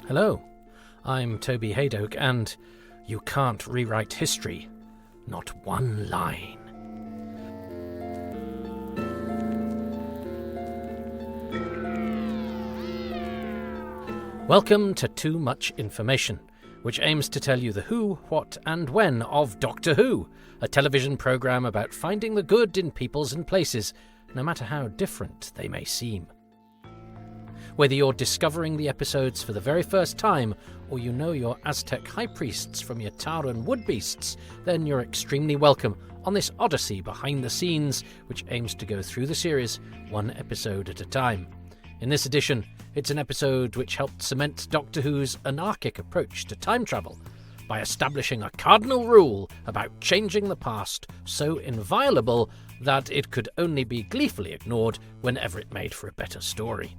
Hello, I'm Toby Haydock, and you can't rewrite history. Not one line. Welcome to Too Much Information, which aims to tell you the who, what, and when of Doctor Who, a television programme about finding the good in peoples and places, no matter how different they may seem. Whether you're discovering the episodes for the very first time, or you know your Aztec high priests from your Taran wood beasts, then you're extremely welcome on this odyssey behind the scenes, which aims to go through the series one episode at a time. In this edition, it's an episode which helped cement Doctor Who's anarchic approach to time travel by establishing a cardinal rule about changing the past so inviolable that it could only be gleefully ignored whenever it made for a better story.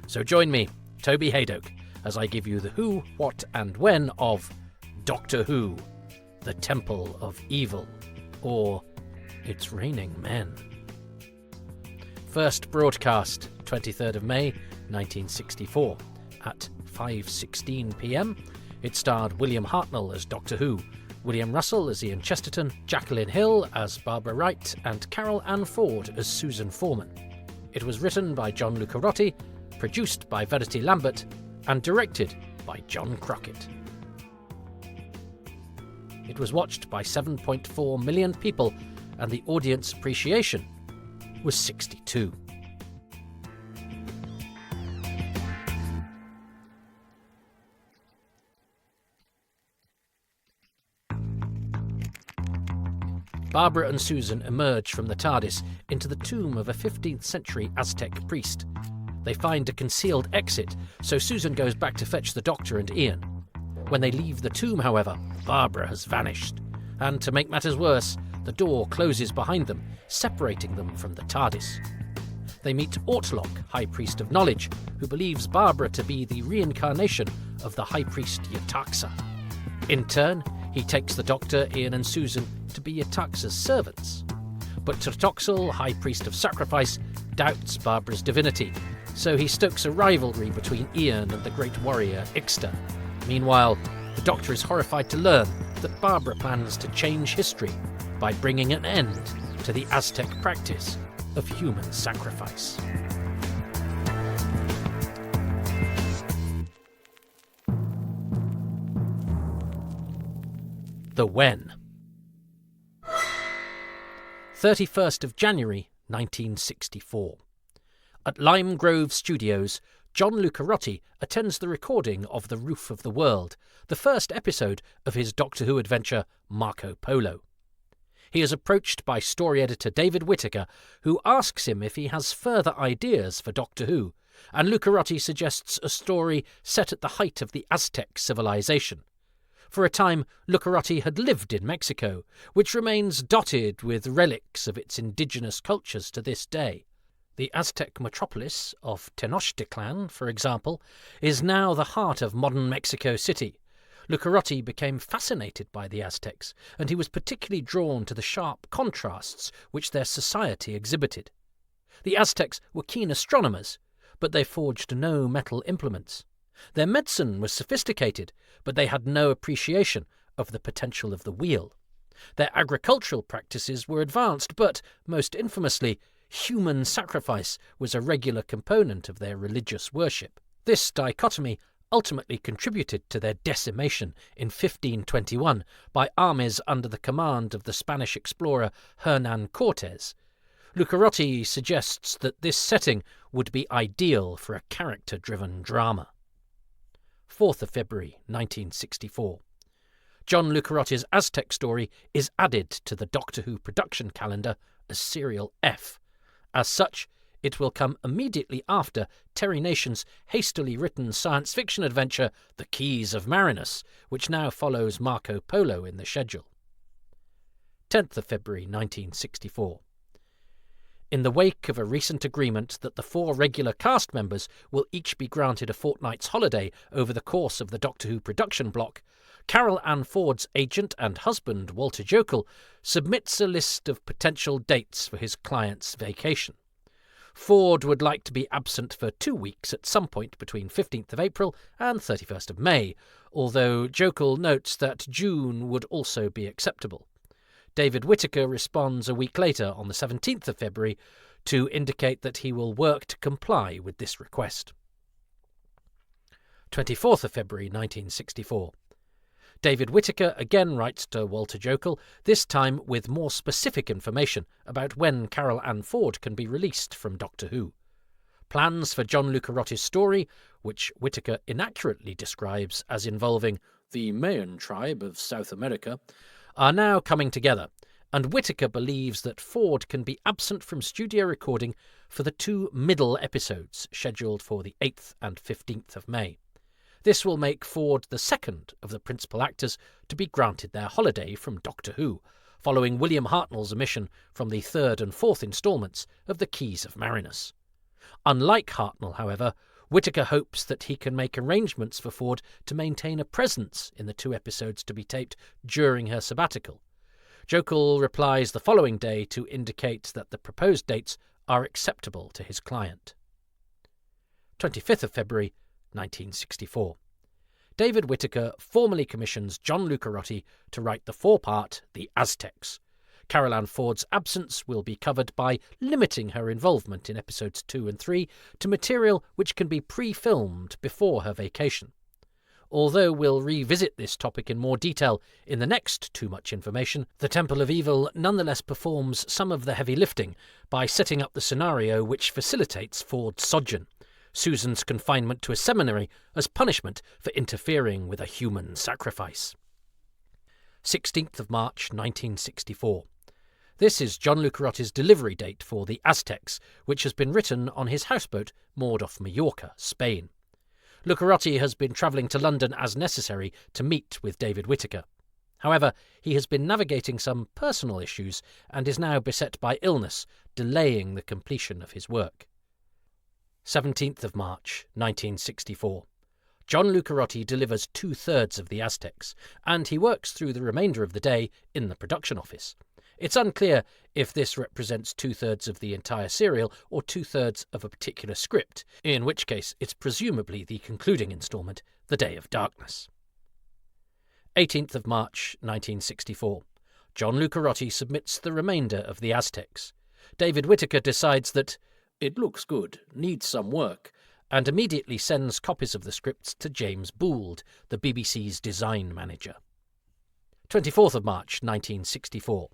So join me, Toby Haydock, as I give you the who, what and when of Doctor Who, the Temple of Evil, or It's Raining Men. First broadcast, 23rd of May, 1964, at 5:16 p.m. It starred William Hartnell as Doctor Who, William Russell as Ian Chesterton, Jacqueline Hill as Barbara Wright, and Carol Ann Ford as Susan Foreman. It was written by John Lucarotti, produced by Verity Lambert, and directed by John Crockett. It was watched by 7.4 million people, and the audience appreciation was 62. Barbara and Susan emerge from the TARDIS into the tomb of a 15th century Aztec priest. They find a concealed exit, so Susan goes back to fetch the Doctor and Ian. When they leave the tomb, however, Barbara has vanished. And to make matters worse, the door closes behind them, separating them from the TARDIS. They meet Ortlock, High Priest of Knowledge, who believes Barbara to be the reincarnation of the High Priest Yetaxa. In turn, he takes the Doctor, Ian and Susan to be Yetaxa's servants. But Totoxal, High Priest of Sacrifice, doubts Barbara's divinity, so he stokes a rivalry between Ian and the great warrior Ixta. Meanwhile, the Doctor is horrified to learn that Barbara plans to change history by bringing an end to the Aztec practice of human sacrifice. The When. 31st of January, 1964. At Lime Grove Studios, John Lucarotti attends the recording of The Roof of the World, the first episode of his Doctor Who adventure Marco Polo. He is approached by story editor David Whittaker, who asks him if he has further ideas for Doctor Who, and Lucarotti suggests a story set at the height of the Aztec civilization. For a time, Lucarotti had lived in Mexico, which remains dotted with relics of its indigenous cultures to this day. The Aztec metropolis of Tenochtitlan, for example, is now the heart of modern Mexico City. Lucarotti became fascinated by the Aztecs, and he was particularly drawn to the sharp contrasts which their society exhibited. The Aztecs were keen astronomers, but they forged no metal implements. Their medicine was sophisticated, but they had no appreciation of the potential of the wheel. Their agricultural practices were advanced, but, most infamously, human sacrifice was a regular component of their religious worship. This dichotomy ultimately contributed to their decimation in 1521 by armies under the command of the Spanish explorer Hernán Cortés. Lucarotti suggests that this setting would be ideal for a character-driven drama. 4th of February, 1964. John Lucarotti's Aztec story is added to the Doctor Who production calendar as Serial F. As such, it will come immediately after Terry Nation's hastily written science fiction adventure The Keys of Marinus, which now follows Marco Polo in the schedule. 10th of February 1964. In the wake of a recent agreement that the 4 regular cast members will each be granted a fortnight's holiday over the course of the Doctor Who production block, Carol Ann Ford's agent and husband, Walter Jokel, submits a list of potential dates for his client's vacation. Ford would like to be absent for 2 weeks at some point between 15th of April and 31st of May, although Jokel notes that June would also be acceptable. David Whittaker responds a week later, on the 17th of February, to indicate that he will work to comply with this request. 24th of February 1964. David Whittaker again writes to Walter Jokel, this time with more specific information about when Carol Ann Ford can be released from Doctor Who. Plans for John Lucarotti's story, which Whittaker inaccurately describes as involving the Mayan tribe of South America, are now coming together, and Whittaker believes that Ford can be absent from studio recording for the 2 middle episodes scheduled for the 8th and 15th of May. This will make Ford the second of the principal actors to be granted their holiday from Doctor Who, following William Hartnell's omission from the 3rd and 4th instalments of The Keys of Marinus. Unlike Hartnell, however, Whittaker hopes that he can make arrangements for Ford to maintain a presence in the 2 episodes to be taped during her sabbatical. Jokel replies the following day to indicate that the proposed dates are acceptable to his client. 25th of February 1964. David Whittaker formally commissions John Lucarotti to write the 4-part The Aztecs. Carol Ann Ford's absence will be covered by limiting her involvement in episodes 2 and 3 to material which can be pre-filmed before her vacation. Although we'll revisit this topic in more detail in the next Too Much Information, the Temple of Evil nonetheless performs some of the heavy lifting by setting up the scenario which facilitates Ford's sojourn, Susan's confinement to a seminary as punishment for interfering with a human sacrifice. 16th of March 1964. This is John Lucarotti's delivery date for The Aztecs, which has been written on his houseboat moored off Mallorca, Spain. Lucarotti has been travelling to London as necessary to meet with David Whittaker. However, he has been navigating some personal issues and is now beset by illness, delaying the completion of his work. 17th of March 1964. John Lucarotti delivers 2/3 of The Aztecs, and he works through the remainder of the day in the production office. It's unclear if this represents 2/3 of the entire serial or 2/3 of a particular script, in which case it's presumably the concluding instalment, The Day of Darkness. 18th of March 1964. John Lucarotti submits the remainder of The Aztecs. David Whittaker decides that it looks good, needs some work, and immediately sends copies of the scripts to James Bould, the BBC's design manager. 24th of March 1964.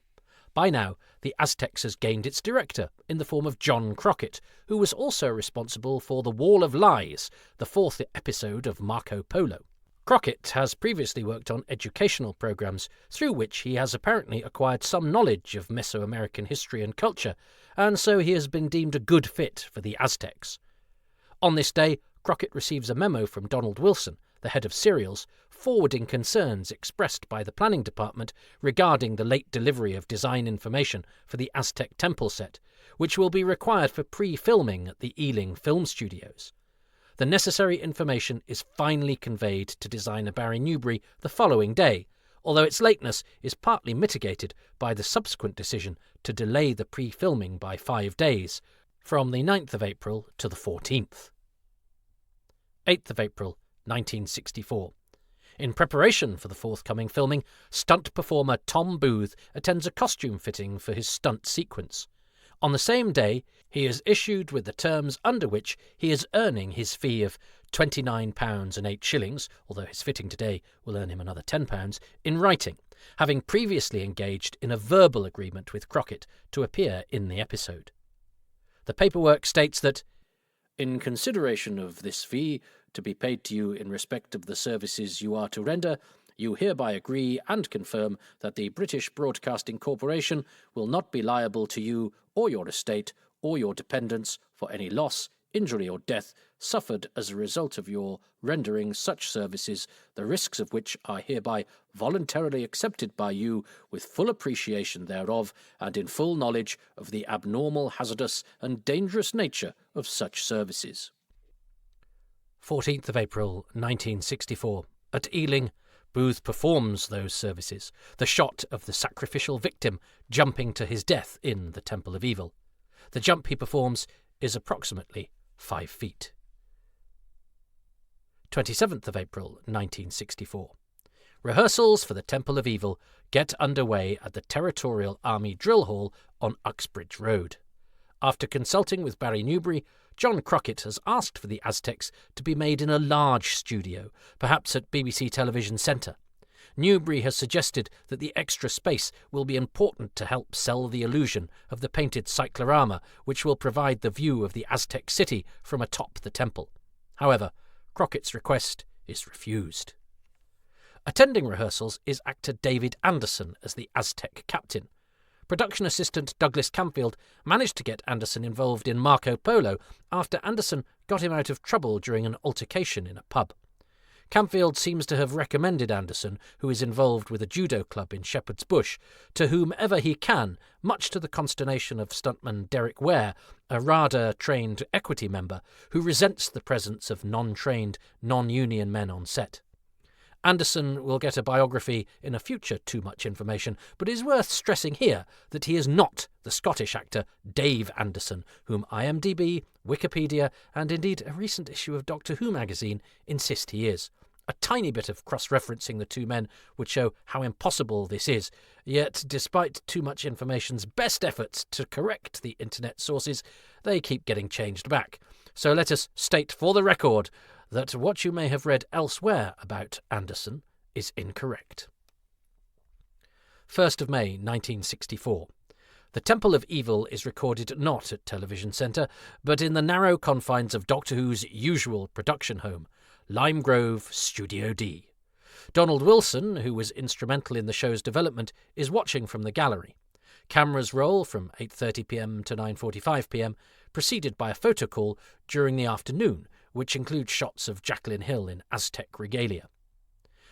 By now, The Aztecs has gained its director in the form of John Crockett, who was also responsible for The Wall of Lies, the 4th episode of Marco Polo. Crockett has previously worked on educational programs, through which he has apparently acquired some knowledge of Mesoamerican history and culture, and so he has been deemed a good fit for The Aztecs. On this day, Crockett receives a memo from Donald Wilson, the head of serials, forwarding concerns expressed by the planning department regarding the late delivery of design information for the Aztec temple set, which will be required for pre-filming at the Ealing Film Studios. The necessary information is finally conveyed to designer Barry Newbury the following day, although its lateness is partly mitigated by the subsequent decision to delay the pre-filming by 5 days, from the 9th of April to the 14th. 8th of April 1964. In preparation for the forthcoming filming, stunt performer Tom Booth attends a costume fitting for his stunt sequence. On the same day, he is issued with the terms under which he is earning his fee of £29.08, although his fitting today will earn him another £10, in writing, having previously engaged in a verbal agreement with Crockett to appear in the episode. The paperwork states that, in consideration of this fee to be paid to you in respect of the services you are to render, you hereby agree and confirm that the British Broadcasting Corporation will not be liable to you or your estate or your dependents for any loss, injury or death suffered as a result of your rendering such services, the risks of which are hereby voluntarily accepted by you with full appreciation thereof and in full knowledge of the abnormal, hazardous and dangerous nature of such services. 14th of April 1964. At Ealing, Booth performs those services, the shot of the sacrificial victim jumping to his death in The Temple of Evil. The jump he performs is approximately 5 feet. 27th of April 1964. Rehearsals for the Temple of Evil get underway at the Territorial Army Drill Hall on Uxbridge Road. After consulting with Barry Newbury, John Crockett has asked for the Aztecs to be made in a large studio, perhaps at BBC Television Centre. Newbury has suggested that the extra space will be important to help sell the illusion of the painted cyclorama, which will provide the view of the Aztec city from atop the temple. However, Crockett's request is refused. Attending rehearsals is actor David Anderson as the Aztec captain. Production assistant Douglas Camfield managed to get Anderson involved in Marco Polo after Anderson got him out of trouble during an altercation in a pub. Camfield seems to have recommended Anderson, who is involved with a judo club in Shepherd's Bush, to whomever he can, much to the consternation of stuntman Derek Ware, a RADA-trained equity member who resents the presence of non-trained, non-union men on set. Anderson will get a biography in a future Too Much Information, but it is worth stressing here that he is not the Scottish actor Dave Anderson, whom IMDb, Wikipedia, and indeed a recent issue of Doctor Who magazine insist he is. A tiny bit of cross-referencing the two men would show how impossible this is, yet despite Too Much Information's best efforts to correct the internet sources, they keep getting changed back. So let us state for the record that what you may have read elsewhere about Anderson is incorrect. 1st of May 1964. The Temple of Evil is recorded not at Television Centre, but in the narrow confines of Doctor Who's usual production home, Lime Grove Studio D. Donald Wilson, who was instrumental in the show's development, is watching from the gallery. Cameras roll from 8:30pm to 9:45pm, preceded by a photo call during the afternoon, which includes shots of Jacqueline Hill in Aztec regalia.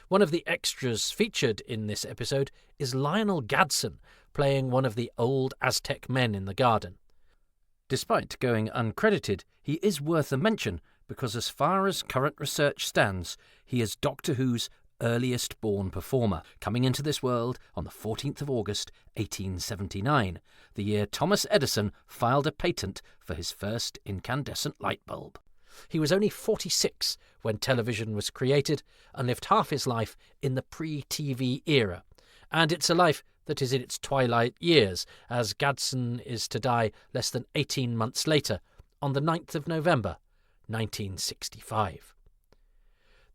One of the extras featured in this episode is Lionel Gadsden, playing one of the old Aztec men in the garden. Despite going uncredited, he is worth a mention because as far as current research stands, he is Doctor Who's earliest born performer, coming into this world on the 14th of August 1879, the year Thomas Edison filed a patent for his first incandescent light bulb. He was only 46 when television was created and lived half his life in the pre-TV era. And it's a life that is in its twilight years, as Gadsden is to die less than 18 months later, on the 9th of November, 1965.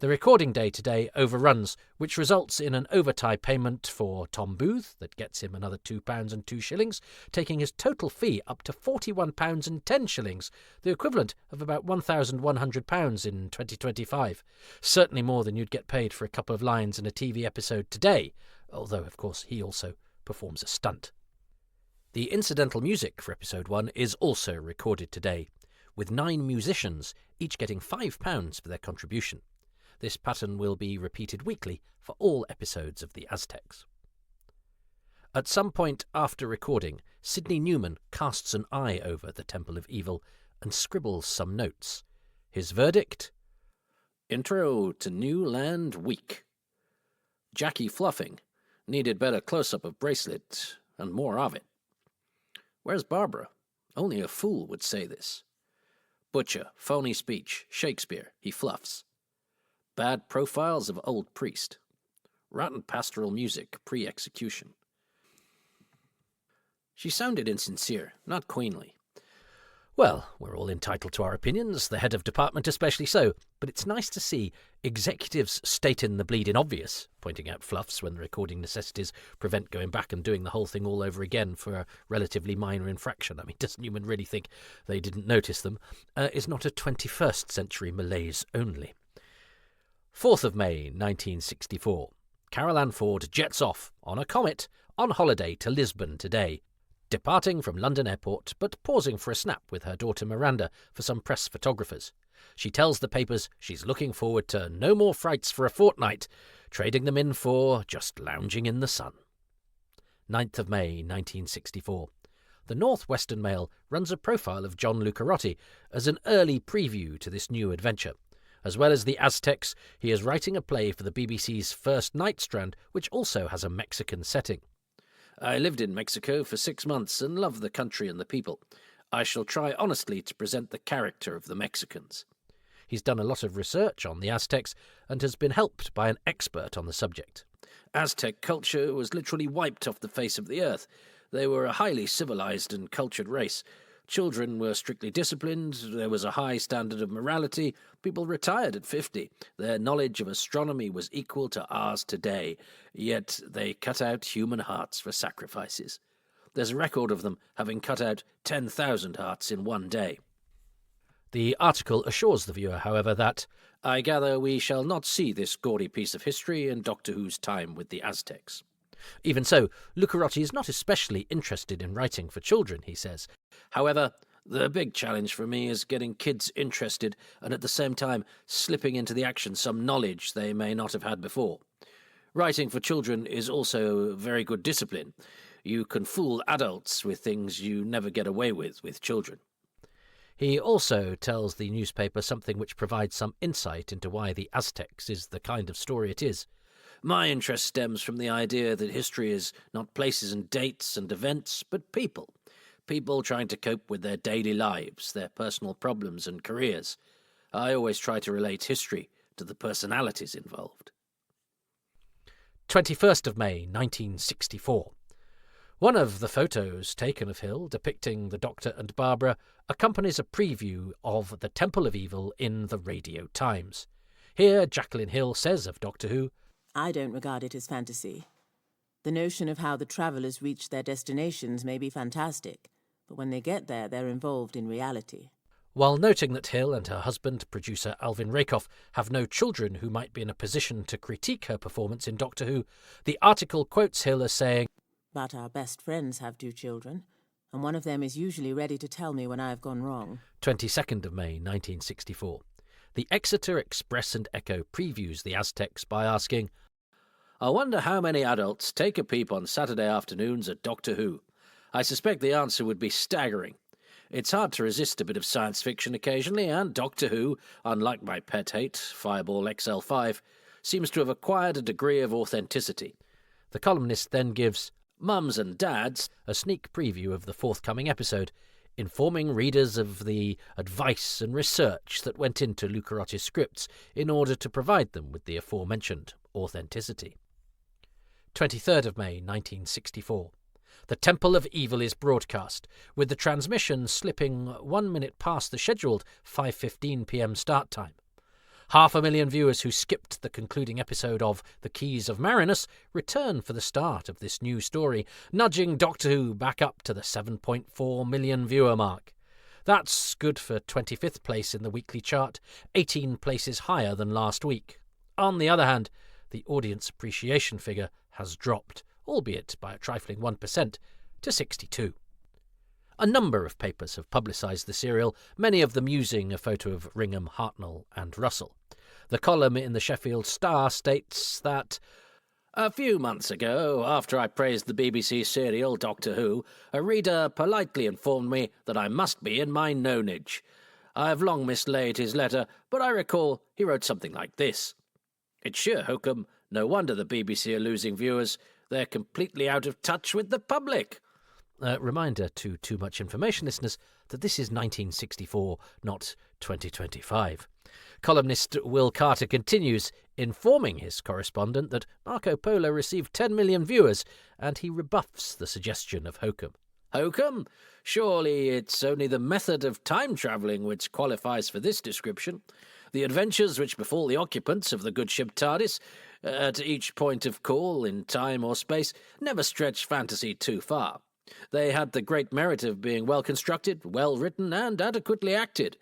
The recording day today overruns, which results in an overtime payment for Tom Booth that gets him another £2 and 2 shillings, taking his total fee up to £41 and 10 shillings, the equivalent of about £1,100 in 2025. Certainly more than you'd get paid for a couple of lines in a TV episode today, although, of course, he also performs a stunt. The incidental music for episode 1 is also recorded today, with 9 musicians, each getting £5 for their contribution. This pattern will be repeated weekly for all episodes of The Aztecs. At some point after recording, Sidney Newman casts an eye over the Temple of Evil and scribbles some notes. His verdict? Intro to New Land Week. Jackie fluffing. Needed better close-up of bracelet and more of it. Where's Barbara? Only a fool would say this. Butcher, phony speech, Shakespeare, he fluffs. Bad profiles of old priest. Rotten pastoral music, pre-execution. She sounded insincere, not queenly. Well, we're all entitled to our opinions, the head of department especially so, but it's nice to see executives stating the bleeding obvious, pointing out fluffs when the recording necessities prevent going back and doing the whole thing all over again for a relatively minor infraction. I mean, does Newman really think they didn't notice them? Is not a 21st century malaise only. 4th of May, 1964. Carol Ann Ford jets off on a comet on holiday to Lisbon today, departing from London Airport but pausing for a snap with her daughter Miranda for some press photographers. She tells the papers she's looking forward to no more frights for a fortnight, trading them in for just lounging in the sun. 9th of May, 1964. The North Western Mail runs a profile of John Lucarotti as an early preview to this new adventure. As well as the Aztecs, he is writing a play for the BBC's First Night Strand, which also has a Mexican setting. I lived in Mexico for 6 months and loved the country and the people. I shall try honestly to present the character of the Mexicans. He's done a lot of research on the Aztecs and has been helped by an expert on the subject. Aztec culture was literally wiped off the face of the earth. They were a highly civilized and cultured race. Children were strictly disciplined, there was a high standard of morality, people retired at 50, their knowledge of astronomy was equal to ours today, yet they cut out human hearts for sacrifices. There's a record of them having cut out 10,000 hearts in one day. The article assures the viewer, however, that, I gather we shall not see this gaudy piece of history in Doctor Who's time with the Aztecs. Even so, Lucarotti is not especially interested in writing for children, he says. However, the big challenge for me is getting kids interested and at the same time slipping into the action some knowledge they may not have had before. Writing for children is also very good discipline. You can fool adults with things you never get away with children. He also tells the newspaper something which provides some insight into why the Aztecs is the kind of story it is. My interest stems from the idea that history is not places and dates and events, but people. People trying to cope with their daily lives, their personal problems and careers. I always try to relate history to the personalities involved. 21st of May, 1964. One of the photos taken of Hill depicting the Doctor and Barbara accompanies a preview of the Temple of Evil in the Radio Times. Here, Jacqueline Hill says of Doctor Who, I don't regard it as fantasy. The notion of how the travellers reach their destinations may be fantastic, but when they get there, they're involved in reality. While noting that Hill and her husband, producer Alvin Rakoff, have no children who might be in a position to critique her performance in Doctor Who, the article quotes Hill as saying, But our best friends have 2 children, and one of them is usually ready to tell me when I have gone wrong. 22nd of May, 1964. The Exeter Express and Echo previews the Aztecs by asking, I wonder how many adults take a peep on Saturday afternoons at Doctor Who. I suspect the answer would be staggering. It's hard to resist a bit of science fiction occasionally, and Doctor Who, unlike my pet hate, Fireball XL5, seems to have acquired a degree of authenticity. The columnist then gives Mums and Dads a sneak preview of the forthcoming episode, informing readers of the advice and research that went into Lucarotti's scripts in order to provide them with the aforementioned authenticity. 23rd of May, 1964. The Temple of Evil is broadcast, with the transmission slipping 1 minute past the scheduled 5:15 p.m. start time. 500,000 viewers who skipped the concluding episode of The Keys of Marinus return for the start of this new story, nudging Doctor Who back up to the 7.4 million viewer mark. That's good for 25th place in the weekly chart, 18 places higher than last week. On the other hand, the audience appreciation figure has dropped, albeit by a trifling 1%, to 62. A number of papers have publicised the serial, many of them using a photo of Ringham, Hartnell and Russell. The column in the Sheffield Star states that, a few months ago, after I praised the BBC serial Doctor Who, a reader politely informed me that I must be in my nonage. I have long mislaid his letter, but I recall he wrote something like this. It's sheer hokum. No wonder the BBC are losing viewers. They're completely out of touch with the public. Reminder to Too Much Information listeners that this is 1964, not 2025. Columnist Will Carter continues, informing his correspondent that Marco Polo received 10 million viewers, and he rebuffs the suggestion of hokum. Hokum? Surely it's only the method of time travelling which qualifies for this description. The adventures which befall the occupants of the good ship TARDIS, at each point of call in time or space, never stretched fantasy too far. They had the great merit of being well constructed, well written, and adequately acted,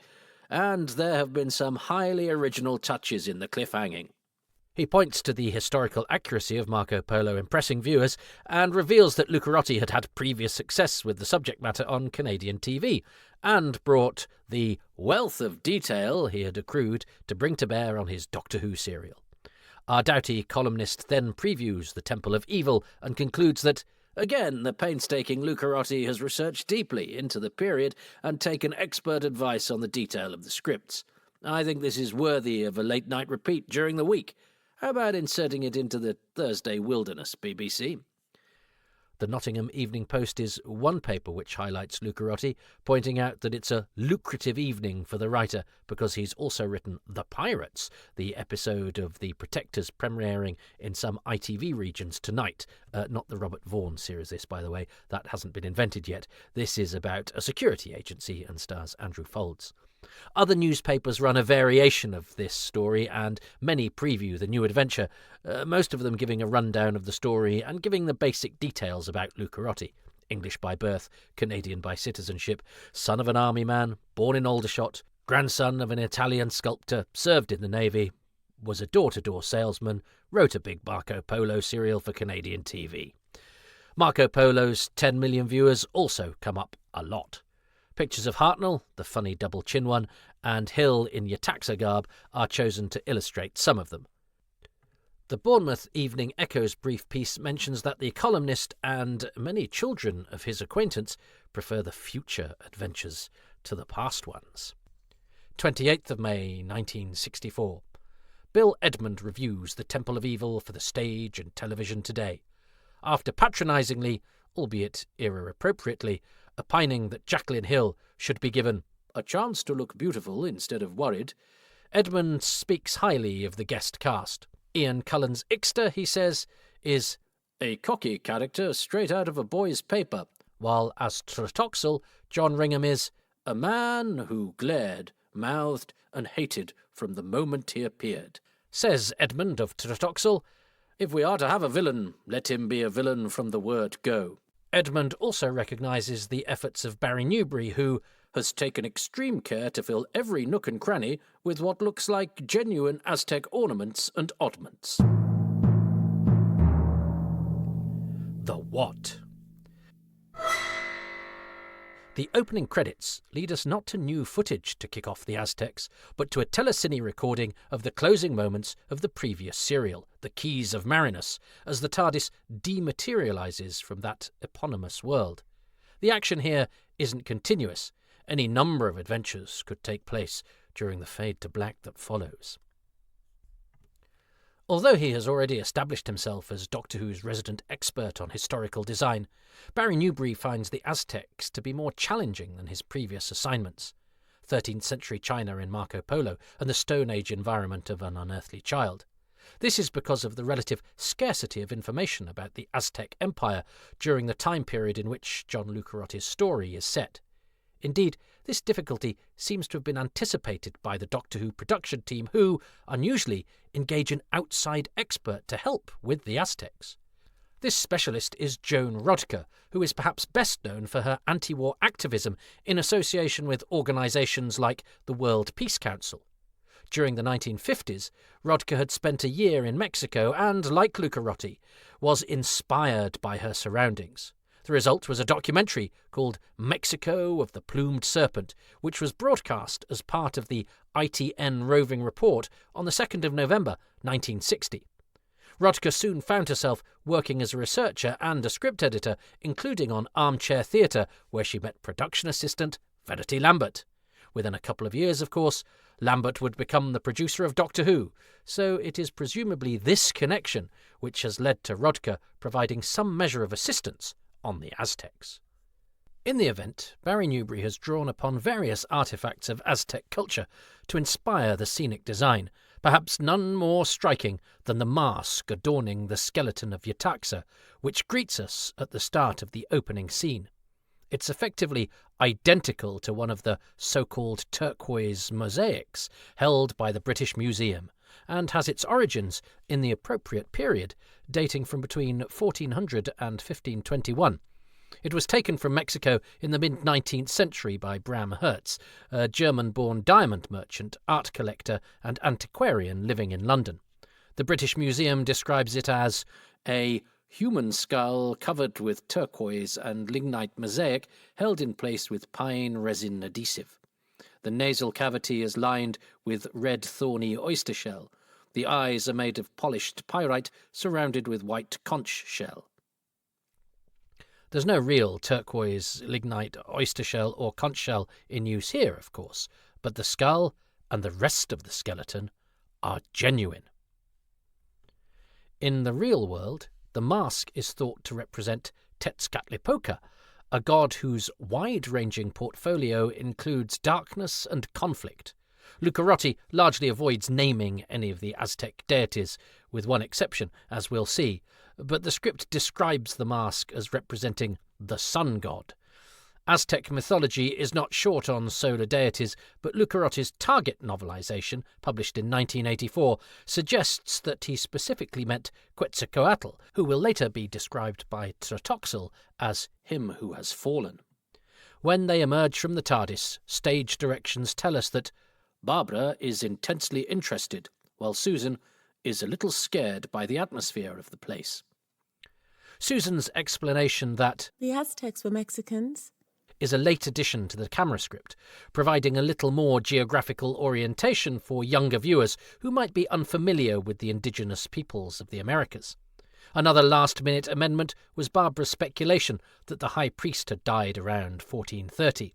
and there have been some highly original touches in the cliffhanging. He points to the historical accuracy of Marco Polo impressing viewers and reveals that Lucarotti had had previous success with the subject matter on Canadian TV and brought the wealth of detail he had accrued to bring to bear on his Doctor Who serial. Our doughty columnist then previews the Temple of Evil and concludes that, again, the painstaking Lucarotti has researched deeply into the period and taken expert advice on the detail of the scripts. I think this is worthy of a late-night repeat during the week. How about inserting it into the Thursday Wilderness, BBC? The Nottingham Evening Post is one paper which highlights Lucarotti, pointing out that it's a lucrative evening for the writer because he's also written The Pirates, the episode of The Protectors premiering in some ITV regions tonight. Not the Robert Vaughan series, this, by the way. That hasn't been invented yet. This is about a security agency and stars Andrew Folds. Other newspapers run a variation of this story, and many preview the new adventure, most of them giving a rundown of the story and giving the basic details about Lucarotti. English by birth, Canadian by citizenship, son of an army man, born in Aldershot, grandson of an Italian sculptor, served in the Navy, was a door-to-door salesman, wrote a big Marco Polo serial for Canadian TV. Marco Polo's 10 million viewers also come up a lot. Pictures of Hartnell, the funny double-chin one, and Hill in Yetaxa garb are chosen to illustrate some of them. The Bournemouth Evening Echo's brief piece mentions that the columnist and many children of his acquaintance prefer the future adventures to the past ones. 28th of May, 1964. Bill Edmond reviews The Temple of Evil for the stage and television today. After patronisingly, albeit era-appropriately, opining that Jacqueline Hill should be given a chance to look beautiful instead of worried, Edmund speaks highly of the guest cast. Ian Cullen's Ixter, he says, is a cocky character straight out of a boy's paper, while as Tretoxel, John Ringham is a man who glared, mouthed, and hated from the moment he appeared. Says Edmund of Tretoxel, if we are to have a villain, let him be a villain from the word go. Edmund also recognises the efforts of Barry Newbury, who has taken extreme care to fill every nook and cranny with what looks like genuine Aztec ornaments and oddments. The what? The opening credits lead us not to new footage to kick off the Aztecs, but to a telecine recording of the closing moments of the previous serial, The Keys of Marinus, as the TARDIS dematerialises from that eponymous world. The action here isn't continuous. Any number of adventures could take place during the fade to black that follows. Although he has already established himself as Doctor Who's resident expert on historical design, Barry Newbury finds the Aztecs to be more challenging than his previous assignments. 13th century China in Marco Polo and the Stone Age environment of An Unearthly Child. This is because of the relative scarcity of information about the Aztec Empire during the time period in which John Lucarotti's story is set. Indeed, this difficulty seems to have been anticipated by the Doctor Who production team who, unusually, engage an outside expert to help with the Aztecs. This specialist is Joan Rodker, who is perhaps best known for her anti-war activism in association with organisations like the World Peace Council. During the 1950s, Rodker had spent a year in Mexico and, like Lucarotti, was inspired by her surroundings. The result was a documentary called Mexico of the Plumed Serpent, which was broadcast as part of the ITN roving report on the 2nd of November 1960. Rodker soon found herself working as a researcher and a script editor, including on Armchair Theatre, where she met production assistant Verity Lambert. Within a couple of years, of course, Lambert would become the producer of Doctor Who, so it is presumably this connection which has led to Rodker providing some measure of assistance on the Aztecs. In the event, Barry Newbury has drawn upon various artefacts of Aztec culture to inspire the scenic design, perhaps none more striking than the mask adorning the skeleton of Yetaxa, which greets us at the start of the opening scene. It's effectively identical to one of the so-called turquoise mosaics held by the British Museum, and has its origins in the appropriate period, dating from between 1400 and 1521. It was taken from Mexico in the mid-19th century by Bram Hertz, a German-born diamond merchant, art collector and antiquarian living in London. The British Museum describes it as a human skull covered with turquoise and lignite mosaic held in place with pine resin adhesive. The nasal cavity is lined with red thorny oyster shell. The eyes are made of polished pyrite surrounded with white conch shell. There's no real turquoise, lignite, oyster shell or conch shell in use here, of course, but the skull and the rest of the skeleton are genuine. In the real world, the mask is thought to represent Tezcatlipoca, a god whose wide-ranging portfolio includes darkness and conflict. Lucarotti largely avoids naming any of the Aztec deities, with one exception, as we'll see, but the script describes the mask as representing the sun god. Aztec mythology is not short on solar deities, but Lucarotti's Target novelization, published in 1984, suggests that he specifically meant Quetzalcoatl, who will later be described by Tretoxel as him who has fallen. When they emerge from the TARDIS, stage directions tell us that Barbara is intensely interested, while Susan is a little scared by the atmosphere of the place. Susan's explanation that the Aztecs were Mexicans is a late addition to the camera script, providing a little more geographical orientation for younger viewers who might be unfamiliar with the indigenous peoples of the Americas. Another last-minute amendment was Barbara's speculation that the high priest had died around 1430.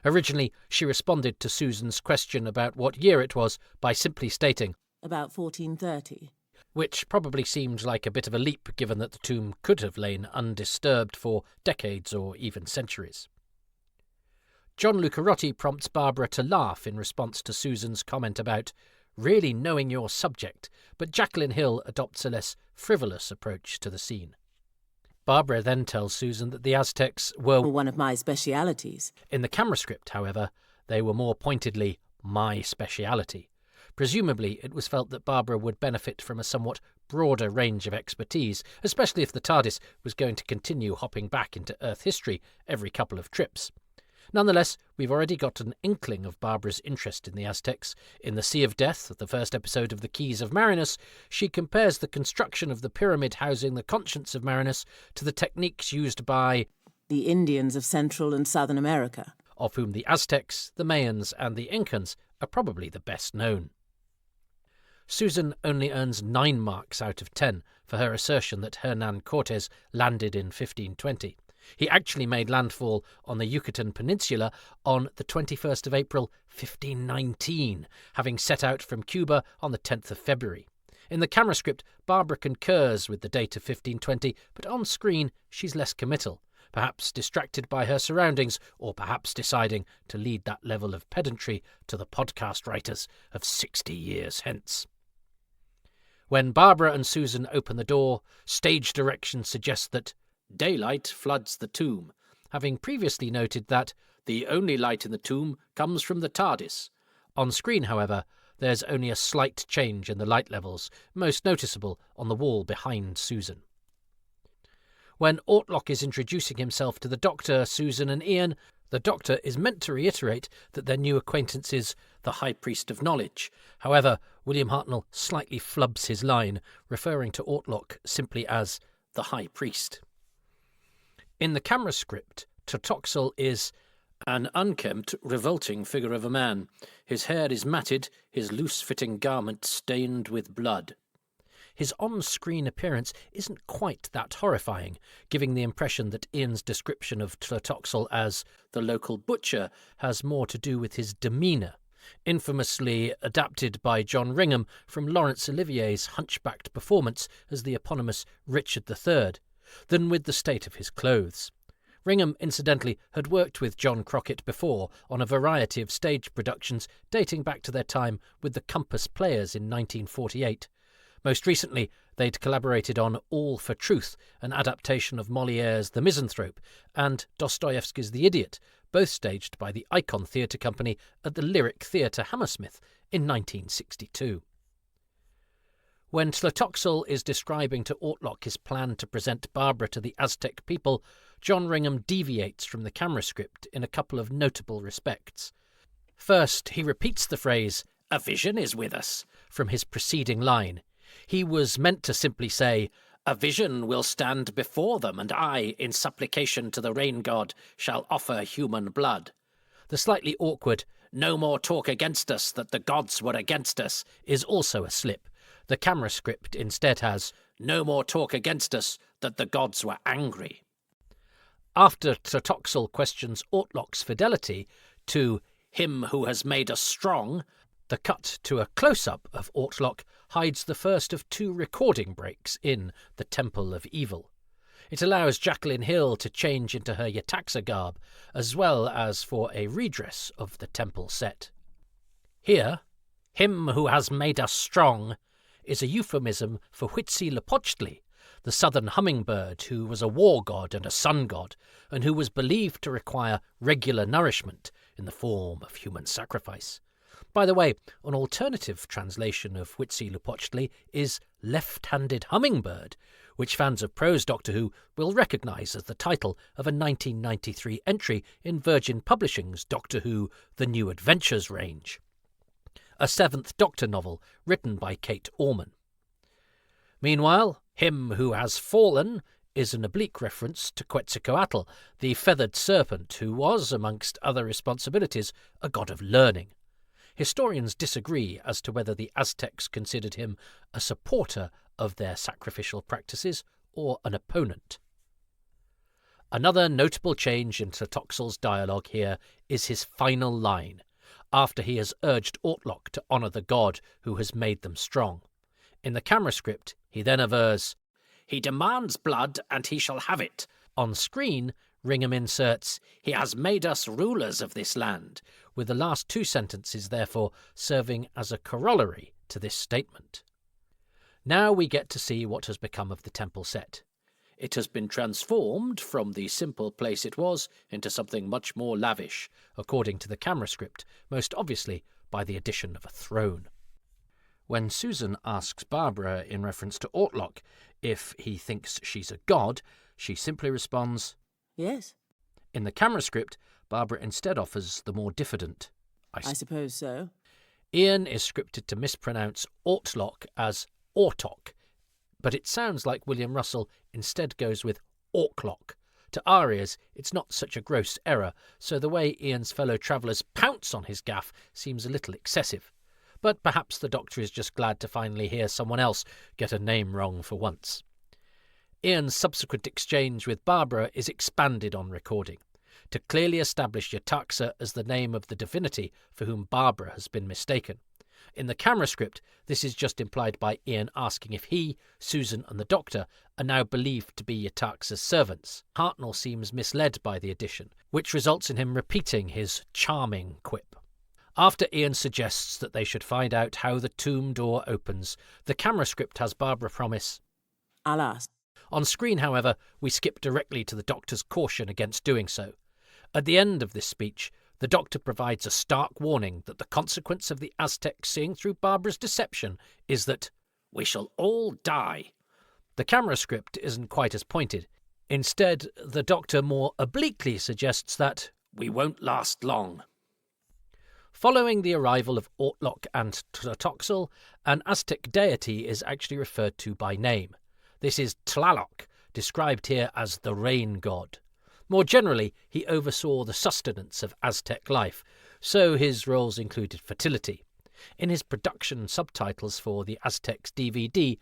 Originally, she responded to Susan's question about what year it was by simply stating, about 1430. Which probably seemed like a bit of a leap given that the tomb could have lain undisturbed for decades or even centuries. John Lucarotti prompts Barbara to laugh in response to Susan's comment about really knowing your subject, but Jacqueline Hill adopts a less frivolous approach to the scene. Barbara then tells Susan that the Aztecs were one of my specialities. In the camera script, however, they were more pointedly my speciality. Presumably, it was felt that Barbara would benefit from a somewhat broader range of expertise, especially if the TARDIS was going to continue hopping back into Earth history every couple of trips. Nonetheless, we've already got an inkling of Barbara's interest in the Aztecs. In The Sea of Death, the first episode of The Keys of Marinus, she compares the construction of the pyramid housing the conscience of Marinus to the techniques used by the Indians of Central and Southern America, of whom the Aztecs, the Mayans, and the Incans are probably the best known. Susan only earns 9 marks out of 10 for her assertion that Hernan Cortes landed in 1520. He actually made landfall on the Yucatan Peninsula on the 21st of April 1519, having set out from Cuba on the 10th of February. In the camera script, Barbara concurs with the date of 1520, but on screen she's less committal, perhaps distracted by her surroundings, or perhaps deciding to lead that level of pedantry to the podcast writers of 60 years hence. When Barbara and Susan open the door, stage direction suggests that daylight floods the tomb, having previously noted that the only light in the tomb comes from the TARDIS. On screen, however, there's only a slight change in the light levels, most noticeable on the wall behind Susan. When Ortlock is introducing himself to the Doctor, Susan and Ian, the Doctor is meant to reiterate that their new acquaintance is the High Priest of Knowledge. However, William Hartnell slightly flubs his line, referring to Ortlock simply as the High Priest. In the camera script, Tretoxel is an unkempt, revolting figure of a man. His hair is matted, his loose-fitting garment stained with blood. His on-screen appearance isn't quite that horrifying, giving the impression that Ian's description of Tretoxel as the local butcher has more to do with his demeanour, infamously adapted by John Ringham from Laurence Olivier's hunchbacked performance as the eponymous Richard III, than with the state of his clothes. Ringham, incidentally, had worked with John Crockett before on a variety of stage productions dating back to their time with the Compass Players in 1948. Most recently, they'd collaborated on All for Truth, an adaptation of Molière's The Misanthrope, and Dostoevsky's The Idiot, both staged by the Icon Theatre Company at the Lyric Theatre Hammersmith in 1962. When Tlatoxel is describing to Ortlock his plan to present Barbara to the Aztec people, John Ringham deviates from the camera script in a couple of notable respects. First, he repeats the phrase, "A vision is with us," from his preceding line. He was meant to simply say, "A vision will stand before them, and I, in supplication to the rain god, shall offer human blood." The slightly awkward, "No more talk against us that the gods were against us," is also a slip. The camera script instead has, "No more talk against us that the gods were angry." After Tretoxel questions Ortlock's fidelity to him who has made us strong, the cut to a close-up of Ortlock hides the first of two recording breaks in The Temple of Evil. It allows Jacqueline Hill to change into her Yetaxa garb, as well as for a redress of the temple set. Here, "him who has made us strong" is a euphemism for Huitzilopochtli, the southern hummingbird who was a war god and a sun god, and who was believed to require regular nourishment in the form of human sacrifice. By the way, an alternative translation of Huitzilopochtli is left-handed hummingbird, which fans of prose Doctor Who will recognise as the title of a 1993 entry in Virgin Publishing's Doctor Who The New Adventures range, a Seventh Doctor novel written by Kate Orman. Meanwhile, "him who has fallen" is an oblique reference to Quetzalcoatl, the feathered serpent who was, amongst other responsibilities, a god of learning. Historians disagree as to whether the Aztecs considered him a supporter of their sacrificial practices or an opponent. Another notable change in Tlatoxel's dialogue here is his final line, after he has urged Ortlock to honour the god who has made them strong. In the camera script, he then avers, "He demands blood and he shall have it." On screen, Ringham inserts, "He has made us rulers of this land," with the last two sentences therefore serving as a corollary to this statement. Now we get to see what has become of the temple set. It has been transformed from the simple place it was into something much more lavish, according to the camera script, most obviously by the addition of a throne. When Susan asks Barbara in reference to Ortlock if he thinks she's a god, she simply responds, "Yes." In the camera script, Barbara instead offers the more diffident, I suppose so. Ian is scripted to mispronounce Ortlock as Ortok, but it sounds like William Russell instead goes with Orklock. To our ears, it's not such a gross error, so the way Ian's fellow travellers pounce on his gaffe seems a little excessive. But perhaps the Doctor is just glad to finally hear someone else get a name wrong for once. Ian's subsequent exchange with Barbara is expanded on recording, to clearly establish Yetaxa as the name of the divinity for whom Barbara has been mistaken. In the camera script, this is just implied by Ian asking if he, Susan and the Doctor are now believed to be Yetaxa's servants. Hartnell seems misled by the addition, which results in him repeating his charming quip. After Ian suggests that they should find out how the tomb door opens, the camera script has Barbara promise, "I'll ask." On screen, however, we skip directly to the Doctor's caution against doing so. At the end of this speech, the Doctor provides a stark warning that the consequence of the Aztecs seeing through Barbara's deception is that "we shall all die." The camera script isn't quite as pointed. Instead, the Doctor more obliquely suggests that "we won't last long." Following the arrival of Ortlock and Tlatoxel, an Aztec deity is actually referred to by name. This is Tlaloc, described here as the rain god. More generally, he oversaw the sustenance of Aztec life, so his roles included fertility. In his production subtitles for the Aztecs DVD,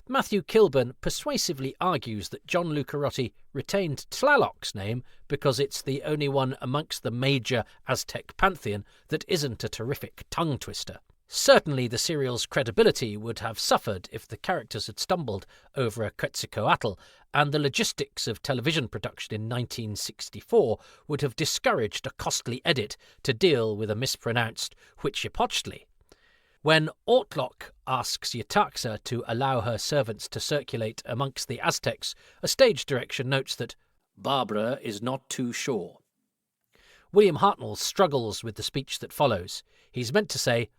Matthew Kilburn persuasively argues that John Lucarotti retained Tlaloc's name because it's the only one amongst the major Aztec pantheon that isn't a terrific tongue-twister. Certainly the serial's credibility would have suffered if the characters had stumbled over a Quetzalcoatl, and the logistics of television production in 1964 would have discouraged a costly edit to deal with a mispronounced Huitzilopochtli. When Ortlock asks Yetaxa to allow her servants to circulate amongst the Aztecs, a stage direction notes that Barbara is not too sure. William Hartnell struggles with the speech that follows. He's meant to say,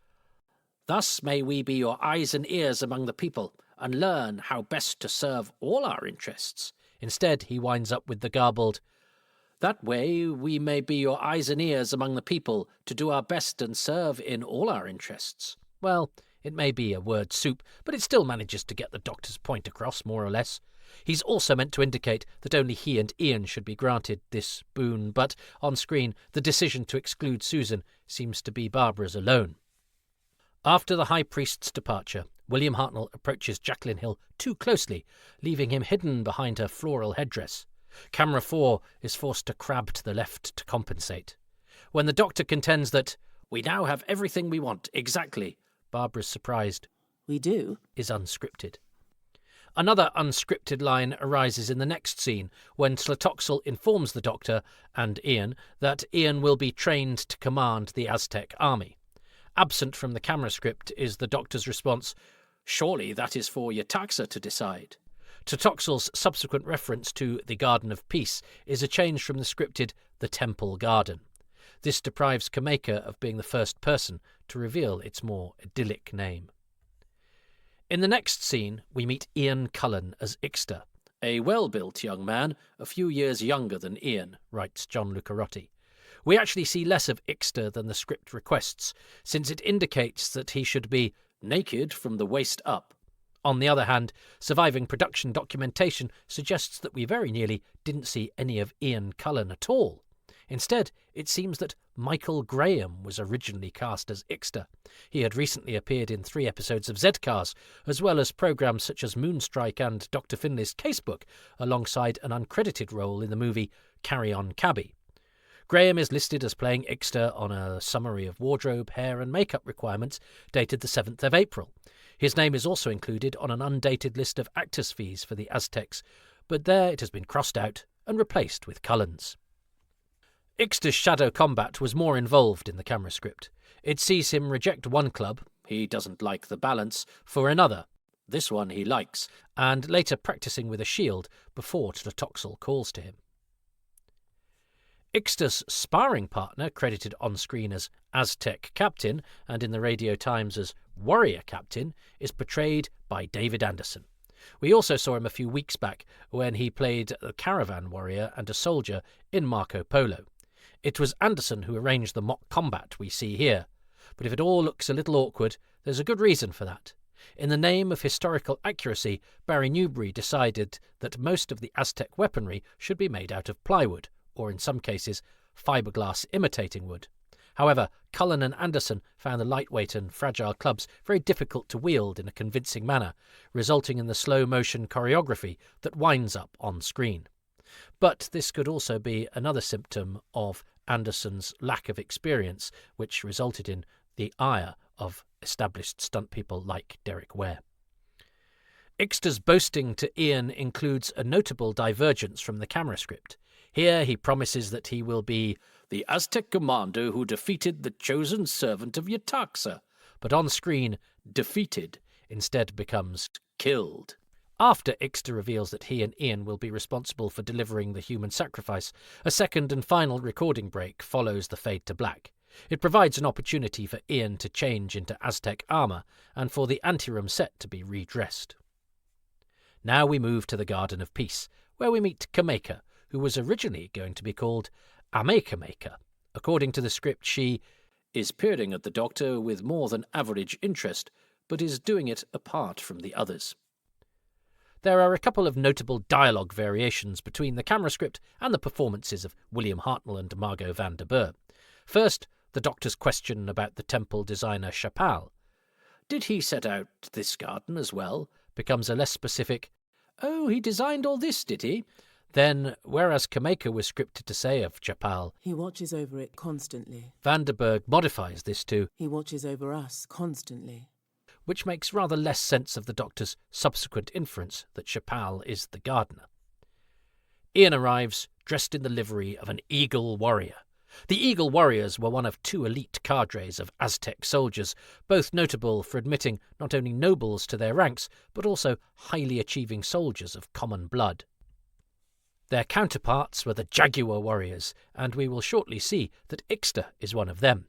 "Thus may we be your eyes and ears among the people, and learn how best to serve all our interests." Instead, he winds up with the garbled, "That way we may be your eyes and ears among the people, to do our best and serve in all our interests." Well, it may be a word soup, but it still manages to get the Doctor's point across, more or less. He's also meant to indicate that only he and Ian should be granted this boon, but on screen, the decision to exclude Susan seems to be Barbara's alone. After the High Priest's departure, William Hartnell approaches Jacqueline Hill too closely, leaving him hidden behind her floral headdress. Camera 4 is forced to crab to the left to compensate. When the Doctor contends that "we now have everything we want, exactly," Barbara's surprised "We do?" is unscripted. Another unscripted line arises in the next scene when Tlatoxel informs the Doctor and Ian that Ian will be trained to command the Aztec army. Absent from the camera script is the Doctor's response, "Surely that is for Yetaxa to decide." Tlatoxel's subsequent reference to the Garden of Peace is a change from the scripted The Temple Garden. This deprives Kameka of being the first person to reveal its more idyllic name. In the next scene, we meet Ian Cullen as Ixter, a well-built young man, a few years younger than Ian, writes John Lucarotti. We actually see less of Ixter than the script requests, since it indicates that he should be naked from the waist up. On the other hand, surviving production documentation suggests that we very nearly didn't see any of Ian Cullen at all. Instead, it seems that Michael Graham was originally cast as Ixter. He had recently appeared in 3 episodes of Z-Cars, as well as programmes such as Moonstrike and Dr. Finley's Casebook, alongside an uncredited role in the movie Carry On Cabby. Graham is listed as playing Ixter on a summary of wardrobe, hair and makeup requirements dated the 7th of April. His name is also included on an undated list of actors' fees for the Aztecs, but there it has been crossed out and replaced with Cullen's. Ixter's shadow combat was more involved in the camera script. It sees him reject one club, he doesn't like the balance, for another, this one he likes, and later practising with a shield before Tlatoxel calls to him. Ixter's sparring partner, credited on-screen as Aztec Captain and in the Radio Times as Warrior Captain, is portrayed by David Anderson. We also saw him a few weeks back when he played a caravan warrior and a soldier in Marco Polo. It was Anderson who arranged the mock combat we see here, but if it all looks a little awkward, there's a good reason for that. In the name of historical accuracy, Barry Newbury decided that most of the Aztec weaponry should be made out of plywood, or in some cases, fiberglass imitating wood. However, Cullen and Anderson found the lightweight and fragile clubs very difficult to wield in a convincing manner, resulting in the slow-motion choreography that winds up on screen. But this could also be another symptom of Anderson's lack of experience, which resulted in the ire of established stunt people like Derek Ware. Ixter's boasting to Ian includes a notable divergence from the camera script. Here he promises that he will be the Aztec commander who defeated the chosen servant of Yetaxa, but on screen, defeated instead becomes killed. After Ixter reveals that he and Ian will be responsible for delivering the human sacrifice, a second and final recording break follows the fade to black. It provides an opportunity for Ian to change into Aztec armour and for the anteroom set to be redressed. Now we move to the Garden of Peace, where we meet Kameka, who was originally going to be called Amekameka. According to the script, she is peering at the Doctor with more than average interest, but is doing it apart from the others. There are a couple of notable dialogue variations between the camera script and the performances of William Hartnell and Margot van der Burg. First, the Doctor's question about the temple designer Chapal. Did he set out this garden as well? Becomes a less specific, "Oh, he designed all this, did he?" Then, whereas Kameka was scripted to say of Chapal, "He watches over it constantly." Van der Burg modifies this to, "He watches over us constantly." Which makes rather less sense of the Doctor's subsequent inference that Chapal is the gardener. Ian arrives dressed in the livery of an Eagle Warrior. The Eagle Warriors were one of 2 elite cadres of Aztec soldiers, both notable for admitting not only nobles to their ranks, but also highly achieving soldiers of common blood. Their counterparts were the Jaguar Warriors, and we will shortly see that Ixter is one of them.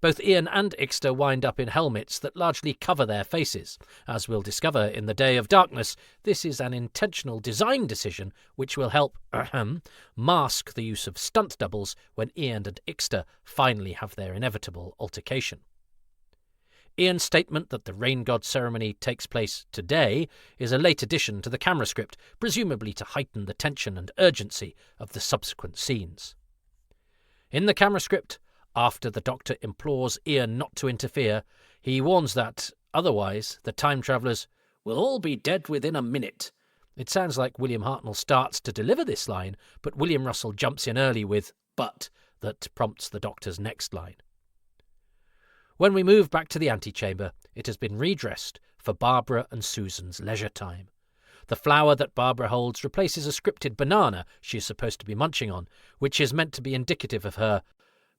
Both Ian and Ixter wind up in helmets that largely cover their faces. As we'll discover in The Day of Darkness, this is an intentional design decision which will help mask the use of stunt doubles when Ian and Ixter finally have their inevitable altercation. Ian's statement that the Rain God ceremony takes place today is a late addition to the camera script, presumably to heighten the tension and urgency of the subsequent scenes. In the camera script, after the Doctor implores Ian not to interfere, he warns that, otherwise, the time travellers will all be dead within a minute. It sounds like William Hartnell starts to deliver this line, but William Russell jumps in early with "but" that prompts the Doctor's next line. When we move back to the antechamber, it has been redressed for Barbara and Susan's leisure time. The flower that Barbara holds replaces a scripted banana she is supposed to be munching on, which is meant to be indicative of her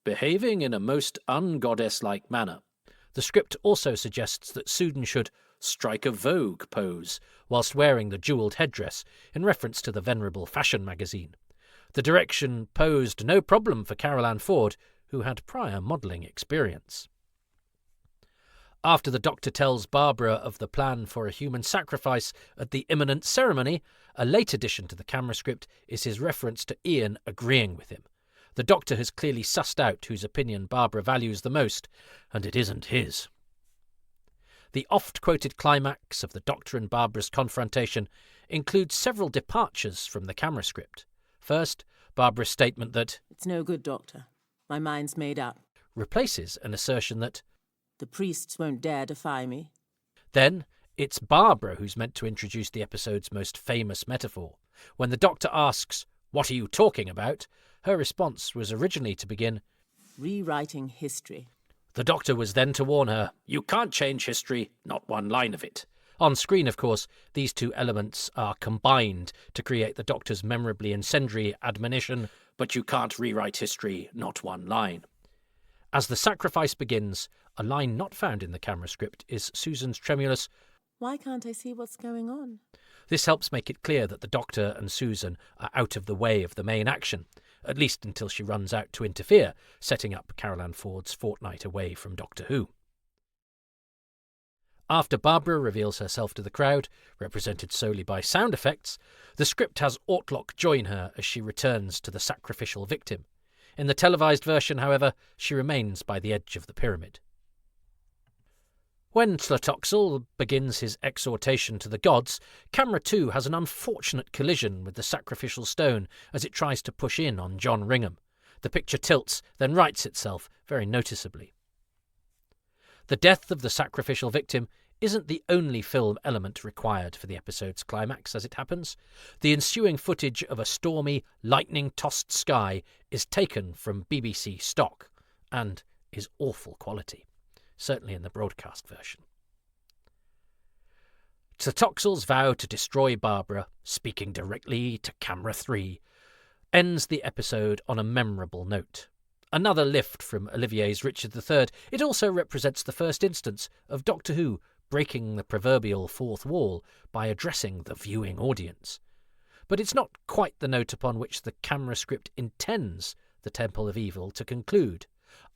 behaving in a most ungoddess-like manner. The script also suggests that Susan should strike a Vogue pose whilst wearing the jewelled headdress, in reference to the venerable fashion magazine. The direction posed no problem for Carol Ann Ford, who had prior modelling experience. After the Doctor tells Barbara of the plan for a human sacrifice at the imminent ceremony, a late addition to the camera script is his reference to Ian agreeing with him. The Doctor has clearly sussed out whose opinion Barbara values the most, and it isn't his. The oft-quoted climax of the Doctor and Barbara's confrontation includes several departures from the camera script. First, Barbara's statement that "It's no good, Doctor. My mind's made up." replaces an assertion that "The priests won't dare defy me." Then, it's Barbara who's meant to introduce the episode's most famous metaphor. When the Doctor asks, "What are you talking about?" her response was originally to begin, "Rewriting history." The Doctor was then to warn her, "You can't change history, not one line of it." On screen, of course, these two elements are combined to create the Doctor's memorably incendiary admonition, "But you can't rewrite history, not one line." As the sacrifice begins, a line not found in the camera script is Susan's tremulous, "Why can't I see what's going on?" This helps make it clear that the Doctor and Susan are out of the way of the main action, at least until she runs out to interfere, setting up Carol Ann Ford's fortnight away from Doctor Who. After Barbara reveals herself to the crowd, represented solely by sound effects, the script has Ortlock join her as she returns to the sacrificial victim. In the televised version, however, she remains by the edge of the pyramid. When Tlatoxel begins his exhortation to the gods, camera 2 has an unfortunate collision with the sacrificial stone as it tries to push in on John Ringham. The picture tilts, then rights itself very noticeably. The death of the sacrificial victim isn't the only film element required for the episode's climax, as it happens. The ensuing footage of a stormy, lightning-tossed sky is taken from BBC stock and is awful quality, certainly in the broadcast version. Tlatoxel's vow to destroy Barbara, speaking directly to camera 3, ends the episode on a memorable note. Another lift from Olivier's Richard III, it also represents the first instance of Doctor Who breaking the proverbial fourth wall by addressing the viewing audience. But it's not quite the note upon which the camera script intends the Temple of Evil to conclude.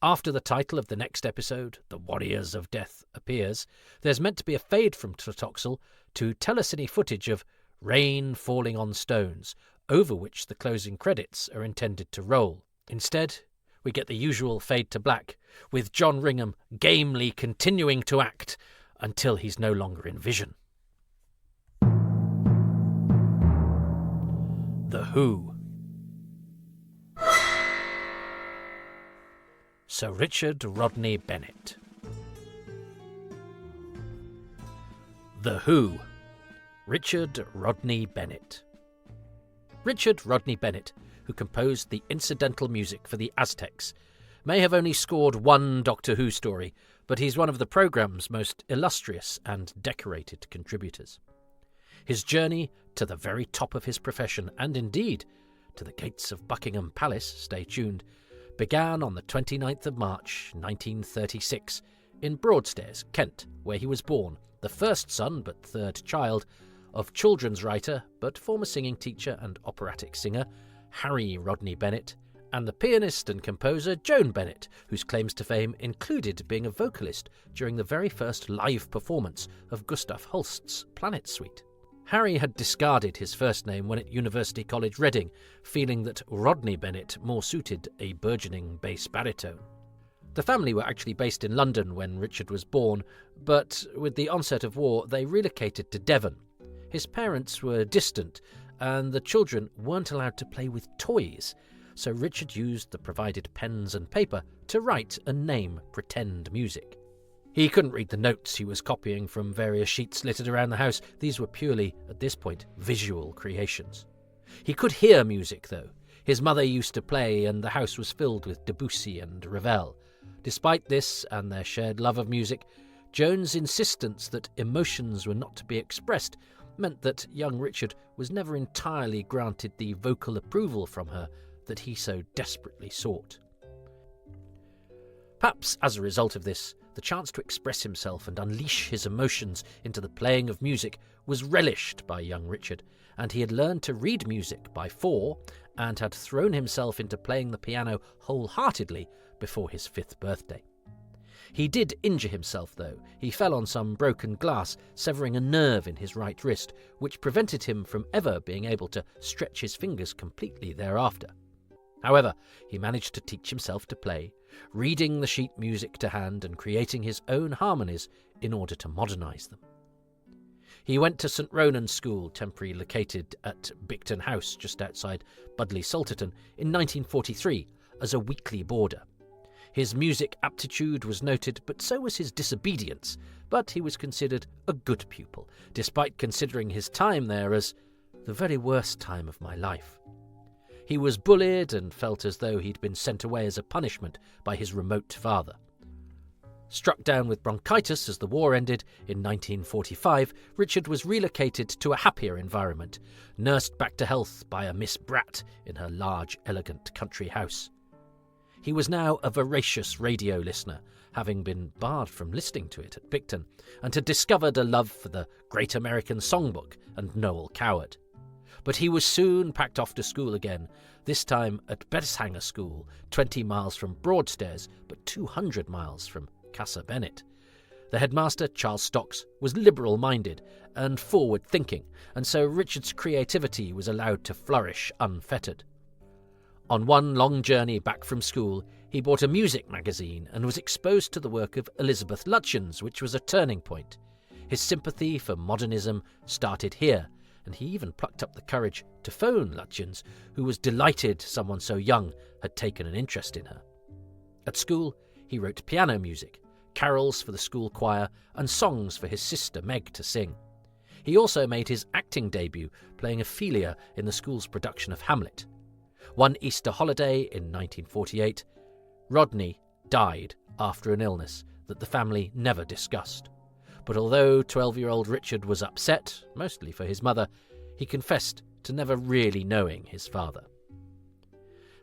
After the title of the next episode, The Warriors of Death, appears, there's meant to be a fade from Tlatoxel to telecine footage of rain falling on stones, over which the closing credits are intended to roll. Instead, we get the usual fade to black, with John Ringham gamely continuing to act until he's no longer in vision. The Who. Sir Richard Rodney Bennett. The Who. Richard Rodney Bennett. Richard Rodney Bennett, who composed the incidental music for the Aztecs, may have only scored one Doctor Who story, but he's one of the programme's most illustrious and decorated contributors. His journey to the very top of his profession, and indeed to the gates of Buckingham Palace, stay tuned, began on the 29th of March 1936 in Broadstairs, Kent, where he was born, the first son but third child of children's writer but former singing teacher and operatic singer Harry Rodney Bennett, and the pianist and composer Joan Bennett, whose claims to fame included being a vocalist during the very first live performance of Gustav Holst's Planet Suite. Harry had discarded his first name when at University College Reading, feeling that Rodney Bennett more suited a burgeoning bass baritone. The family were actually based in London when Richard was born, but with the onset of war they relocated to Devon. His parents were distant, and the children weren't allowed to play with toys, so Richard used the provided pens and paper to write and name pretend music. He couldn't read the notes he was copying from various sheets littered around the house. These were purely, at this point, visual creations. He could hear music, though. His mother used to play, and the house was filled with Debussy and Ravel. Despite this and their shared love of music, Joan's insistence that emotions were not to be expressed meant that young Richard was never entirely granted the vocal approval from her that he so desperately sought. Perhaps as a result of this, the chance to express himself and unleash his emotions into the playing of music was relished by young Richard, and he had learned to read music by 4 and had thrown himself into playing the piano wholeheartedly before his 5th birthday. He did injure himself, though. He fell on some broken glass, severing a nerve in his right wrist, which prevented him from ever being able to stretch his fingers completely thereafter. However, he managed to teach himself to play, reading the sheet music to hand and creating his own harmonies in order to modernise them. He went to St Ronan's School, temporarily located at Bicton House, just outside Budleigh Salterton, in 1943, as a weekly boarder. His music aptitude was noted, but so was his disobedience, but he was considered a good pupil, despite considering his time there as the very worst time of my life. He was bullied and felt as though he'd been sent away as a punishment by his remote father. Struck down with bronchitis as the war ended in 1945, Richard was relocated to a happier environment, nursed back to health by a Miss Bratt in her large, elegant country house. He was now a voracious radio listener, having been barred from listening to it at Bicton, and had discovered a love for the Great American Songbook and Noel Coward. But he was soon packed off to school again, this time at Bereshanger School, 20 miles from Broadstairs, but 200 miles from Casa Bennett. The headmaster, Charles Stocks, was liberal-minded and forward-thinking, and so Richard's creativity was allowed to flourish unfettered. On one long journey back from school, he bought a music magazine and was exposed to the work of Elizabeth Lutyens, which was a turning point. His sympathy for modernism started here, and he even plucked up the courage to phone Lutyens, who was delighted someone so young had taken an interest in her. At school, he wrote piano music, carols for the school choir, and songs for his sister Meg to sing. He also made his acting debut, playing Ophelia in the school's production of Hamlet. One Easter holiday in 1948, Rodney died after an illness that the family never discussed. But although 12-year-old Richard was upset, mostly for his mother, he confessed to never really knowing his father.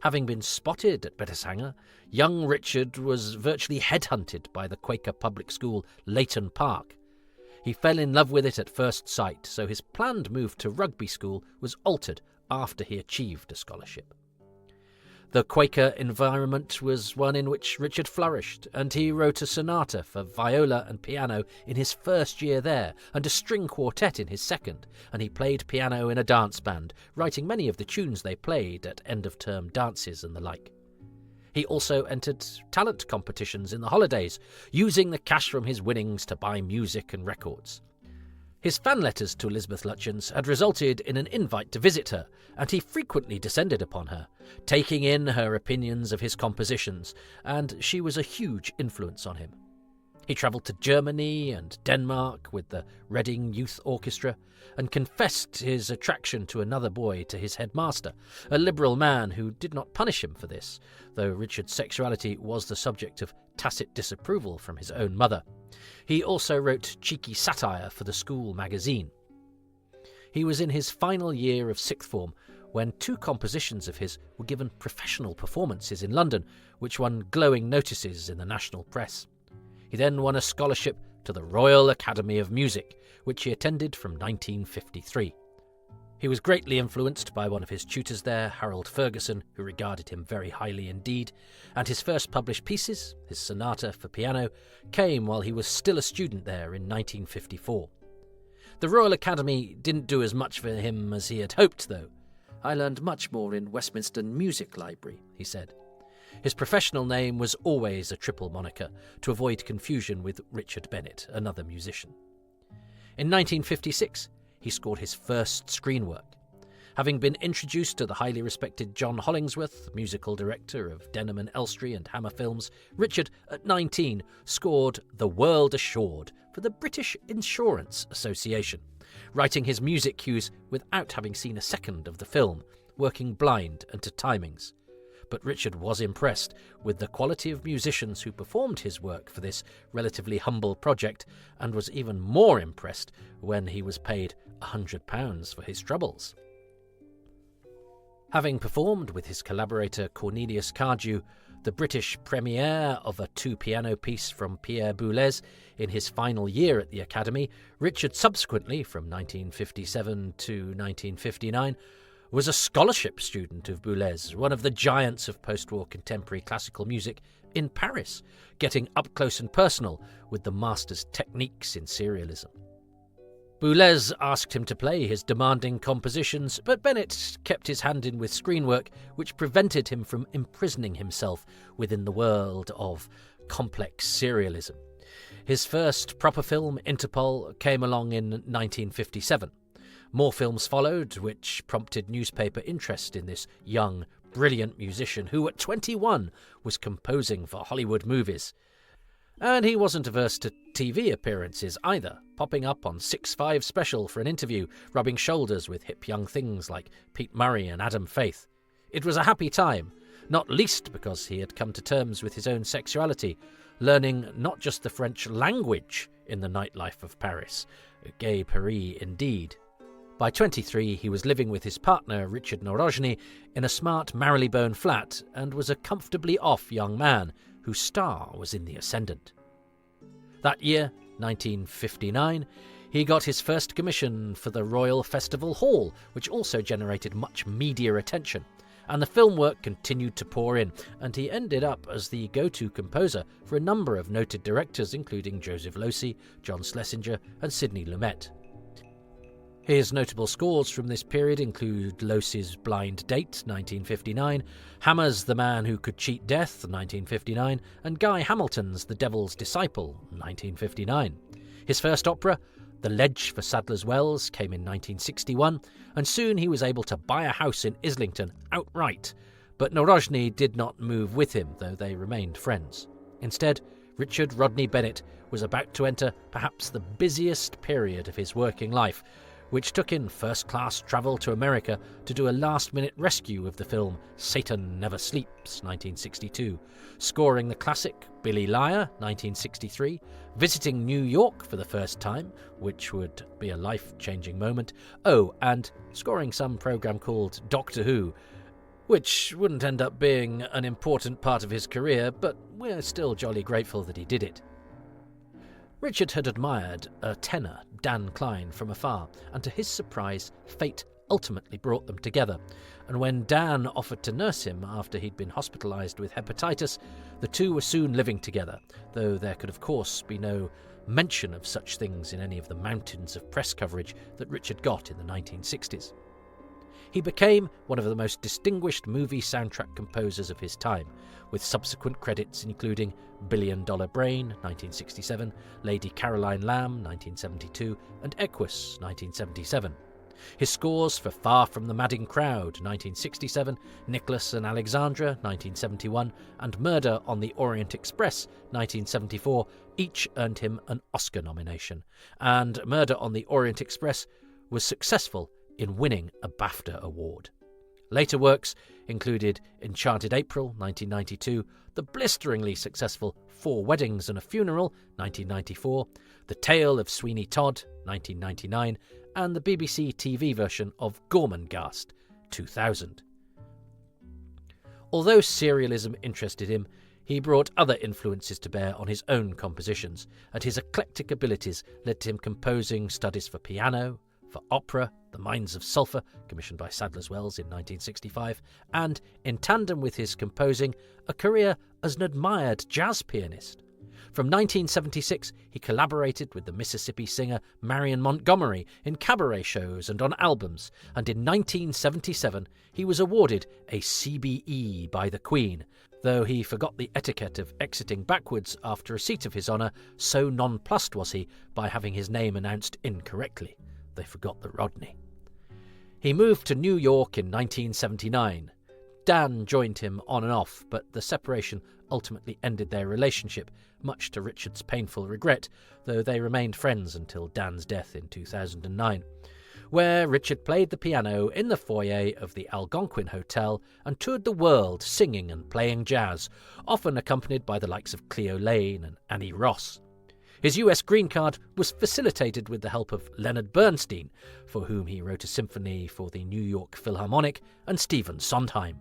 Having been spotted at Bereshanger, young Richard was virtually headhunted by the Quaker public school Leighton Park. He fell in love with it at first sight, so his planned move to rugby school was altered after he achieved a scholarship. The Quaker environment was one in which Richard flourished, and he wrote a sonata for viola and piano in his first year there, and a string quartet in his second, and he played piano in a dance band, writing many of the tunes they played at end-of-term dances and the like. He also entered talent competitions in the holidays, using the cash from his winnings to buy music and records. His fan letters to Elizabeth Lutyens had resulted in an invite to visit her, and he frequently descended upon her, taking in her opinions of his compositions, and she was a huge influence on him. He travelled to Germany and Denmark with the Reading Youth Orchestra, and confessed his attraction to another boy to his headmaster, a liberal man who did not punish him for this, though Richard's sexuality was the subject of tacit disapproval from his own mother. He also wrote cheeky satire for the school magazine. He was in his final year of sixth form when 2 compositions of his were given professional performances in London, which won glowing notices in the national press. He then won a scholarship to the Royal Academy of Music, which he attended from 1953. He was greatly influenced by one of his tutors there, Harold Ferguson, who regarded him very highly indeed, and his first published pieces, his sonata for piano, came while he was still a student there in 1954. The Royal Academy didn't do as much for him as he had hoped, though. "I learned much more in Westminster Music Library," he said. His professional name was always a triple moniker, to avoid confusion with Richard Bennett, another musician. In 1956, he scored his first screen work. Having been introduced to the highly respected John Hollingsworth, musical director of Denham and Elstree and Hammer Films, Richard, at 19, scored The World Assured for the British Insurance Association, writing his music cues without having seen a second of the film, working blind and to timings. but Richard was impressed with the quality of musicians who performed his work for this relatively humble project, and was even more impressed when he was paid £100 for his troubles. Having performed with his collaborator Cornelius Cardew the British premiere of a two-piano piece from Pierre Boulez in his final year at the Academy, Richard subsequently, from 1957 to 1959, was a scholarship student of Boulez, one of the giants of post-war contemporary classical music, in Paris, getting up close and personal with the master's techniques in serialism. Boulez asked him to play his demanding compositions, but Bennett kept his hand in with screen work, which prevented him from imprisoning himself within the world of complex serialism. His first proper film, Interpol, came along in 1957. More films followed, which prompted newspaper interest in this young, brilliant musician who, at 21, was composing for Hollywood movies. And he wasn't averse to TV appearances either, popping up on 6-5 Special for an interview, rubbing shoulders with hip young things like Pete Murray and Adam Faith. It was a happy time, not least because he had come to terms with his own sexuality, learning not just the French language in the nightlife of Paris, gay Paris indeed. By 23, he was living with his partner, Richard Norojny, in a smart Marylebone flat, and was a comfortably off young man whose star was in the ascendant. That year, 1959, he got his first commission for the Royal Festival Hall, which also generated much media attention, and the film work continued to pour in, and he ended up as the go-to composer for a number of noted directors, including Joseph Losey, John Schlesinger, and Sidney Lumet. His notable scores from this period include Losey's Blind Date, 1959, Hammer's The Man Who Could Cheat Death, 1959, and Guy Hamilton's The Devil's Disciple, 1959. His first opera, The Ledge for Sadler's Wells, came in 1961, and soon he was able to buy a house in Islington outright, but Norojny did not move with him, though they remained friends. Instead, Richard Rodney Bennett was about to enter perhaps the busiest period of his working life, which took in first-class travel to America to do a last-minute rescue of the film Satan Never Sleeps, 1962, scoring the classic Billy Liar, 1963, visiting New York for the first time, which would be a life-changing moment, and scoring some programme called Doctor Who, which wouldn't end up being an important part of his career, but we're still jolly grateful that he did it. Richard had admired a tenor, Dan Klein, from afar, and to his surprise, fate ultimately brought them together. And when Dan offered to nurse him after he'd been hospitalised with hepatitis, the two were soon living together, though there could of course be no mention of such things in any of the mountains of press coverage that Richard got in the 1960s. He became one of the most distinguished movie soundtrack composers of his time, with subsequent credits including Billion Dollar Brain, 1967, Lady Caroline Lamb, 1972, and Equus, 1977. His scores for Far From the Madding Crowd, 1967, Nicholas and Alexandra, 1971, and Murder on the Orient Express, 1974, each earned him an Oscar nomination, and Murder on the Orient Express was successful in winning a BAFTA award. Later works included Enchanted April, 1992, the blisteringly successful Four Weddings and a Funeral, 1994, The Tale of Sweeney Todd, 1999, and the BBC TV version of Gormenghast, 2000. Although serialism interested him, he brought other influences to bear on his own compositions, and his eclectic abilities led to him composing studies for piano, for opera, The Mines of Sulphur, commissioned by Sadler's Wells in 1965, and, in tandem with his composing, a career as an admired jazz pianist. From 1976, he collaborated with the Mississippi singer Marion Montgomery in cabaret shows and on albums, and in 1977 he was awarded a CBE by the Queen, though he forgot the etiquette of exiting backwards after a seat of his honour, so nonplussed was he by having his name announced incorrectly. They forgot the Rodney. He moved to New York in 1979. Dan joined him on and off, but the separation ultimately ended their relationship, much to Richard's painful regret, though they remained friends until Dan's death in 2009. where Richard played the piano in the foyer of the Algonquin Hotel and toured the world singing and playing jazz, often accompanied by the likes of Cleo Lane and Annie Ross. His US green card was facilitated with the help of Leonard Bernstein, for whom he wrote a symphony for the New York Philharmonic, and Stephen Sondheim.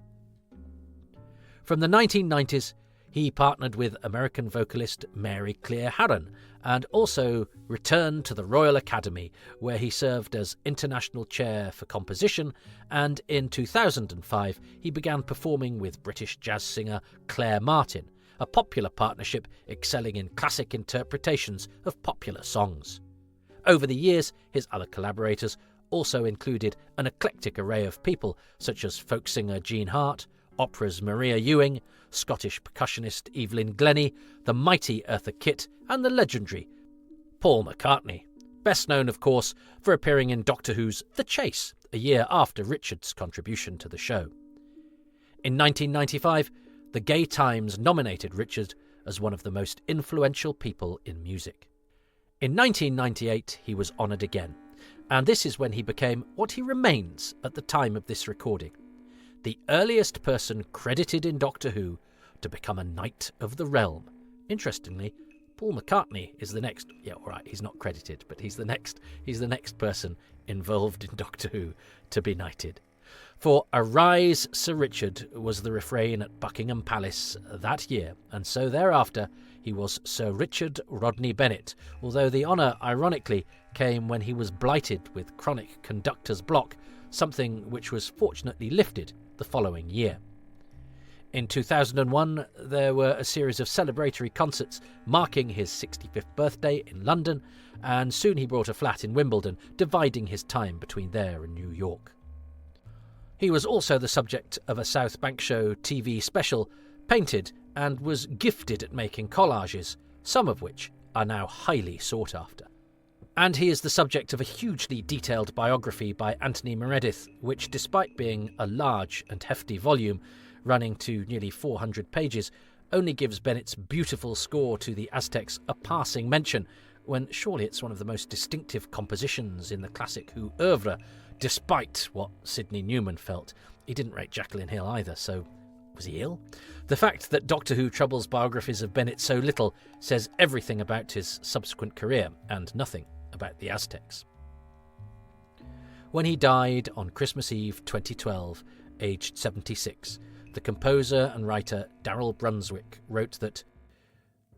From the 1990s, he partnered with American vocalist Mary Claire Harron and also returned to the Royal Academy, where he served as International Chair for Composition, and in 2005 he began performing with British jazz singer Claire Martin, a popular partnership excelling in classic interpretations of popular songs. Over the years, his other collaborators also included an eclectic array of people, such as folk singer Jean Hart, opera's Maria Ewing, Scottish percussionist Evelyn Glennie, the mighty Eartha Kitt, and the legendary Paul McCartney, best known, of course, for appearing in Doctor Who's The Chase, a year after Richard's contribution to the show. In 1995, the Gay Times nominated Richard as one of the most influential people in music. In 1998, he was honoured again, and this is when he became what he remains at the time of this recording: the earliest person credited in Doctor Who to become a Knight of the Realm. Interestingly, Paul McCartney is the next. Yeah, all right, he's not credited, but he's the next person involved in Doctor Who to be knighted. For "Arise, Sir Richard" was the refrain at Buckingham Palace that year, and so thereafter he was Sir Richard Rodney Bennett, although the honour ironically came when he was blighted with chronic conductor's block, something which was fortunately lifted the following year. In 2001, there were a series of celebratory concerts marking his 65th birthday in London, and soon he bought a flat in Wimbledon, dividing his time between there and New York. He was also the subject of a South Bank Show TV special, painted, and was gifted at making collages, some of which are now highly sought after. And he is the subject of a hugely detailed biography by Anthony Meredith, which, despite being a large and hefty volume, running to nearly 400 pages, only gives Bennett's beautiful score to the Aztecs a passing mention, when surely it's one of the most distinctive compositions in the classic Who oeuvre, despite what Sidney Newman felt. He didn't rate Jacqueline Hill either, so was he ill? The fact that Doctor Who troubles biographies of Bennett so little says everything about his subsequent career, and nothing about the Aztecs. When he died on Christmas Eve 2012, aged 76, the composer and writer Darrell Brunswick wrote that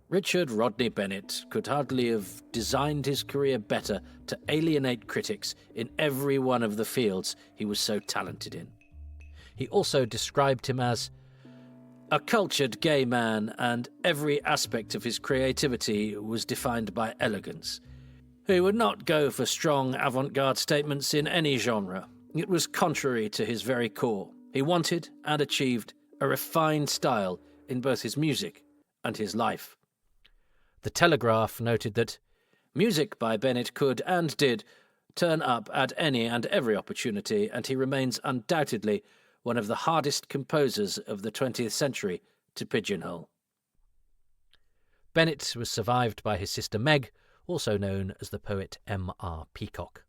Richard Rodney Bennett could hardly have designed his career better to alienate critics in every one of the fields he was so talented in. He also described him as a cultured gay man, and every aspect of his creativity was defined by elegance. He would not go for strong avant-garde statements in any genre. It was contrary to his very core. He wanted and achieved a refined style in both his music and his life. The Telegraph noted that music by Bennett could and did turn up at any and every opportunity, and he remains undoubtedly one of the hardest composers of the 20th century to pigeonhole. Bennett was survived by his sister Meg, also known as the poet M.R. Peacock.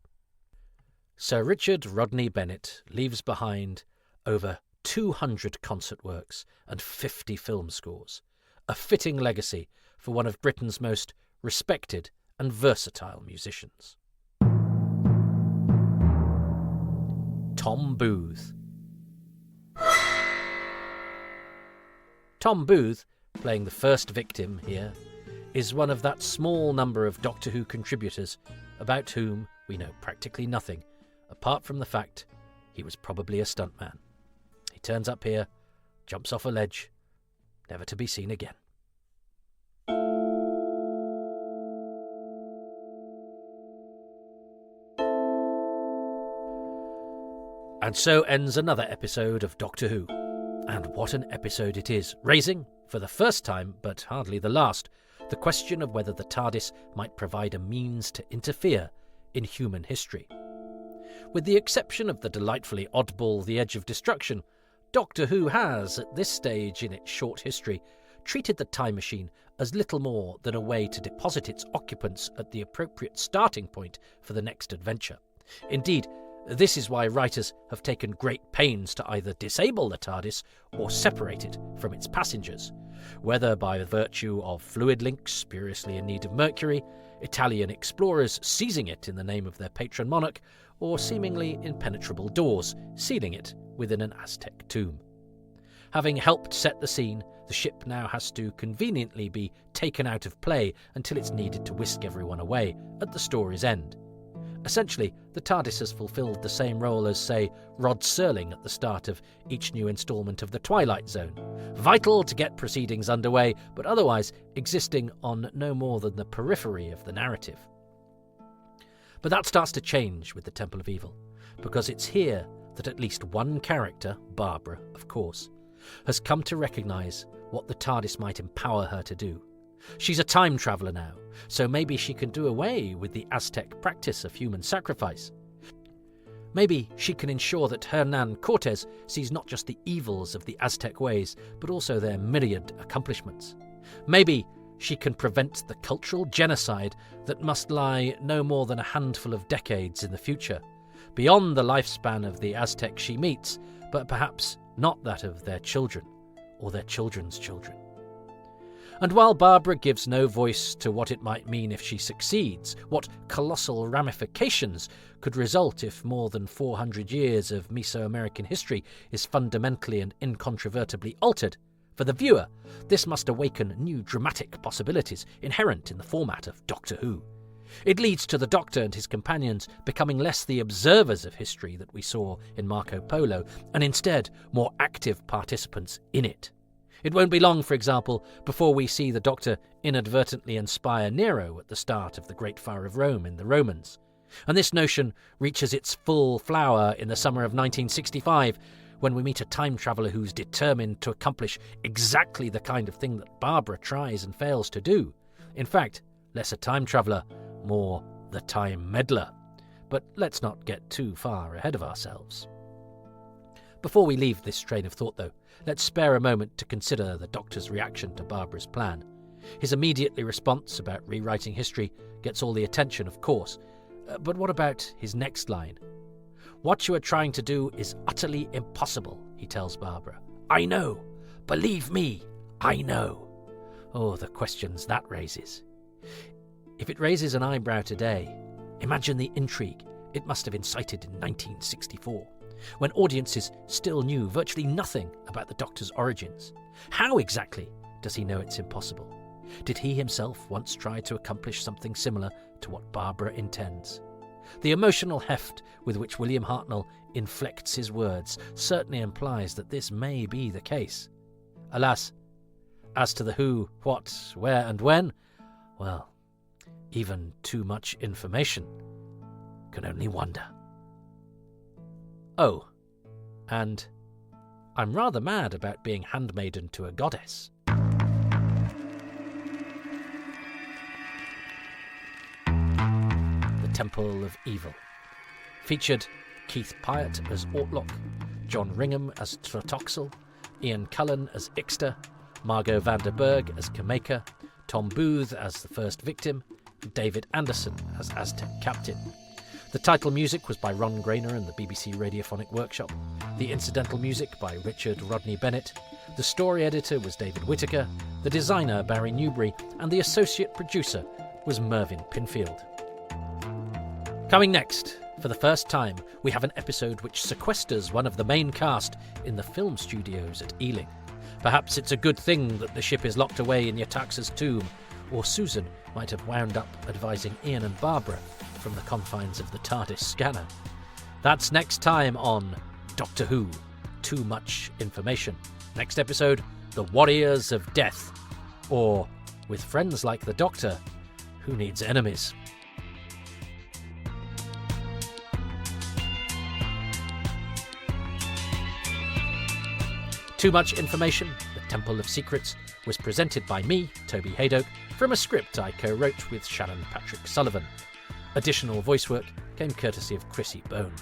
Sir Richard Rodney Bennett leaves behind over 200 concert works and 50 film scores, a fitting legacy for one of Britain's most respected and versatile musicians. Tom Booth. Tom Booth, playing the first victim here, is one of that small number of Doctor Who contributors about whom we know practically nothing, apart from the fact he was probably a stuntman. He turns up here, jumps off a ledge, never to be seen again. And so ends another episode of Doctor Who. And what an episode it is, raising, for the first time, but hardly the last, the question of whether the TARDIS might provide a means to interfere in human history. With the exception of the delightfully oddball The Edge of Destruction, Doctor Who has, at this stage in its short history, treated the time machine as little more than a way to deposit its occupants at the appropriate starting point for the next adventure. Indeed, this is why writers have taken great pains to either disable the TARDIS or separate it from its passengers, whether by virtue of fluid links spuriously in need of mercury, Italian explorers seizing it in the name of their patron monarch, or seemingly impenetrable doors sealing it within an Aztec tomb. Having helped set the scene, the ship now has to conveniently be taken out of play until it's needed to whisk everyone away at the story's end. Essentially, the TARDIS has fulfilled the same role as, say, Rod Serling at the start of each new instalment of The Twilight Zone. Vital to get proceedings underway, but otherwise existing on no more than the periphery of the narrative. But that starts to change with the Temple of Evil, because it's here that at least one character, Barbara, of course, has come to recognise what the TARDIS might empower her to do. She's a time traveller now, so maybe she can do away with the Aztec practice of human sacrifice. Maybe she can ensure that Hernan Cortes sees not just the evils of the Aztec ways, but also their myriad accomplishments. Maybe she can prevent the cultural genocide that must lie no more than a handful of decades in the future, beyond the lifespan of the Aztec she meets, but perhaps not that of their children or their children's children. And while Barbara gives no voice to what it might mean if she succeeds, what colossal ramifications could result if more than 400 years of Mesoamerican history is fundamentally and incontrovertibly altered, for the viewer, this must awaken new dramatic possibilities inherent in the format of Doctor Who. It leads to the Doctor and his companions becoming less the observers of history that we saw in Marco Polo, and instead more active participants in it. It won't be long, for example, before we see the Doctor inadvertently inspire Nero at the start of the Great Fire of Rome in The Romans. And this notion reaches its full flower in the summer of 1965, when we meet a time traveller who's determined to accomplish exactly the kind of thing that Barbara tries and fails to do. In fact, less a time traveller, more the time meddler. But let's not get too far ahead of ourselves. Before we leave this train of thought, though, let's spare a moment to consider the Doctor's reaction to Barbara's plan. His immediate response about rewriting history gets all the attention, of course. But what about his next line? "What you are trying to do is utterly impossible," he tells Barbara. "I know. Believe me, I know." Oh, the questions that raises. If it raises an eyebrow today, imagine the intrigue it must have incited in 1964. When audiences still knew virtually nothing about the Doctor's origins. How exactly does he know it's impossible? Did he himself once try to accomplish something similar to what Barbara intends? The emotional heft with which William Hartnell inflects his words certainly implies that this may be the case. Alas, as to the who, what, where and when, well, even too much information can only wonder. Oh, and I'm rather mad about being handmaiden to a goddess. The Temple of Evil. Featured Keith Pyatt as Ortlock, John Ringham as Trotoxel, Ian Cullen as Ixter, Margot van der Berg as Kameka, Tom Booth as the first victim, and David Anderson as Aztec captain. The title music was by Ron Grainer and the BBC Radiophonic Workshop, the incidental music by Richard Rodney Bennett, the story editor was David Whittaker, the designer Barry Newbury, and the associate producer was Mervyn Pinfield. Coming next, for the first time, we have an episode which sequesters one of the main cast in the film studios at Ealing. Perhaps it's a good thing that the ship is locked away in Yetaxa's tomb, or Susan might have wound up advising Ian and Barbara from the confines of the TARDIS scanner. That's next time on Doctor Who, Too Much Information. Next episode, The Warriors of Death. Or, with friends like the Doctor, who needs enemies? Too Much Information, The Temple of Secrets, was presented by me, Toby Haydock, from a script I co-wrote with Shannon Patrick Sullivan. Additional voice work came courtesy of Chrissy Bone.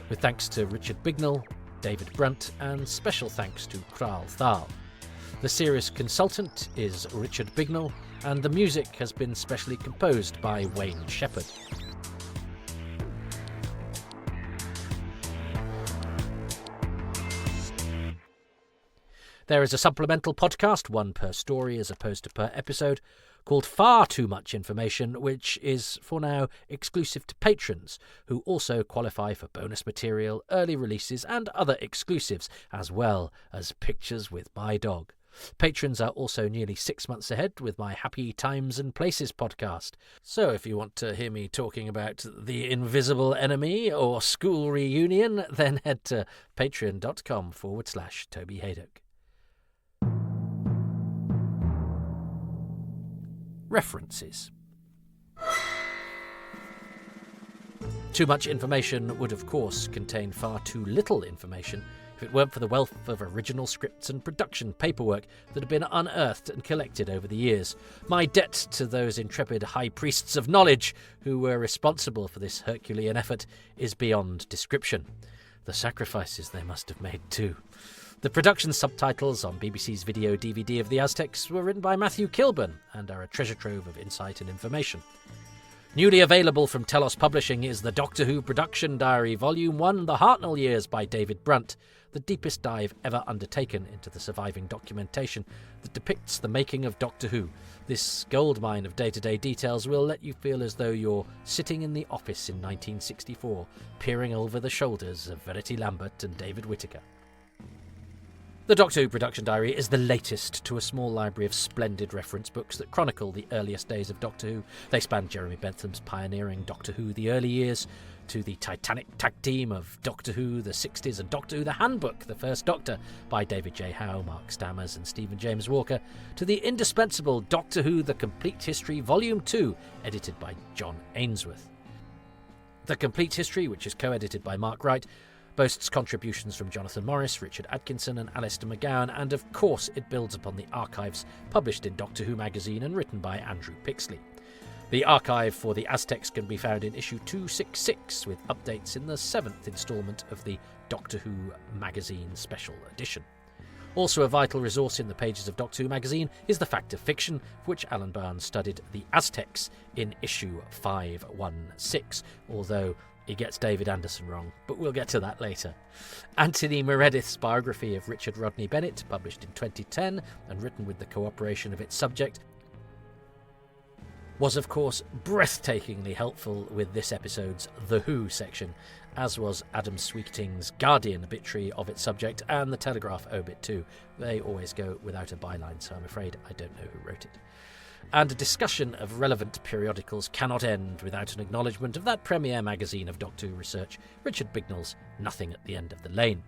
With thanks to Richard Bignell, David Brunt, and special thanks to Kral Thal. The series consultant is Richard Bignell, and the music has been specially composed by Wayne Shepherd. There is a supplemental podcast, one per story as opposed to per episode, called Far Too Much Information, which is, for now, exclusive to patrons, who also qualify for bonus material, early releases, and other exclusives, as well as pictures with my dog. Patrons are also nearly 6 months ahead with my Happy Times and Places podcast. So if you want to hear me talking about The Invisible Enemy or School Reunion, then head to patreon.com/Toby Haydock. References. Too much information would, of course, contain far too little information if it weren't for the wealth of original scripts and production paperwork that have been unearthed and collected over the years. My debt to those intrepid high priests of knowledge who were responsible for this Herculean effort is beyond description. The sacrifices they must have made too. The production subtitles on BBC's video DVD of the Aztecs were written by Matthew Kilburn and are a treasure trove of insight and information. Newly available from Telos Publishing is the Doctor Who Production Diary, Volume 1, The Hartnell Years by David Brunt, the deepest dive ever undertaken into the surviving documentation that depicts the making of Doctor Who. This goldmine of day-to-day details will let you feel as though you're sitting in the office in 1964, peering over the shoulders of Verity Lambert and David Whittaker. The Doctor Who Production Diary is the latest to a small library of splendid reference books that chronicle the earliest days of Doctor Who. They span Jeremy Bentham's pioneering Doctor Who The Early Years, to the titanic tag team of Doctor Who The 60s and Doctor Who The Handbook, The First Doctor, by David J. Howe, Mark Stammers and Stephen James Walker, to the indispensable Doctor Who The Complete History Volume 2, edited by John Ainsworth. The Complete History, which is co-edited by Mark Wright, boasts contributions from Jonathan Morris, Richard Atkinson and Alistair McGowan, and of course it builds upon the archives published in Doctor Who magazine and written by Andrew Pixley. The archive for the Aztecs can be found in issue 266, with updates in the 7th instalment of the Doctor Who magazine special edition. Also a vital resource in the pages of Doctor Who magazine is the Fact of Fiction, for which Alan Barnes studied the Aztecs in issue 516, although he gets David Anderson wrong, but we'll get to that later. Anthony Meredith's biography of Richard Rodney Bennett, published in 2010 and written with the cooperation of its subject, was of course breathtakingly helpful with this episode's The Who section, as was Adam Sweeting's Guardian obituary of its subject and the Telegraph obit too. They always go without a byline, so I'm afraid I don't know who wrote it. And a discussion of relevant periodicals cannot end without an acknowledgement of that premier magazine of Doctor Who research, Richard Bignell's Nothing at the End of the Lane.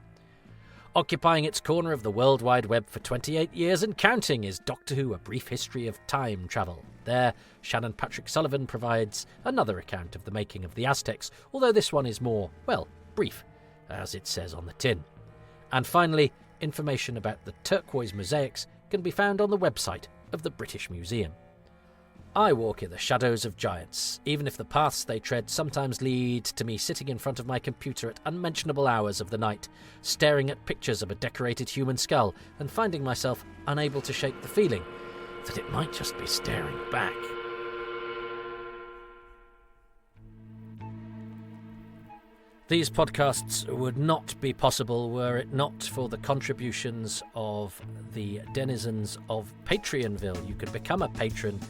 Occupying its corner of the World Wide Web for 28 years and counting is Doctor Who, A Brief History of Time Travel. There, Shannon Patrick Sullivan provides another account of the making of the Aztecs, although this one is more, well, brief, as it says on the tin. And finally, information about the turquoise mosaics can be found on the website of the British Museum. I walk in the shadows of giants, even if the paths they tread sometimes lead to me sitting in front of my computer at unmentionable hours of the night, staring at pictures of a decorated human skull and finding myself unable to shake the feeling that it might just be staring back. These podcasts would not be possible were it not for the contributions of the denizens of Patreonville. You can become a patron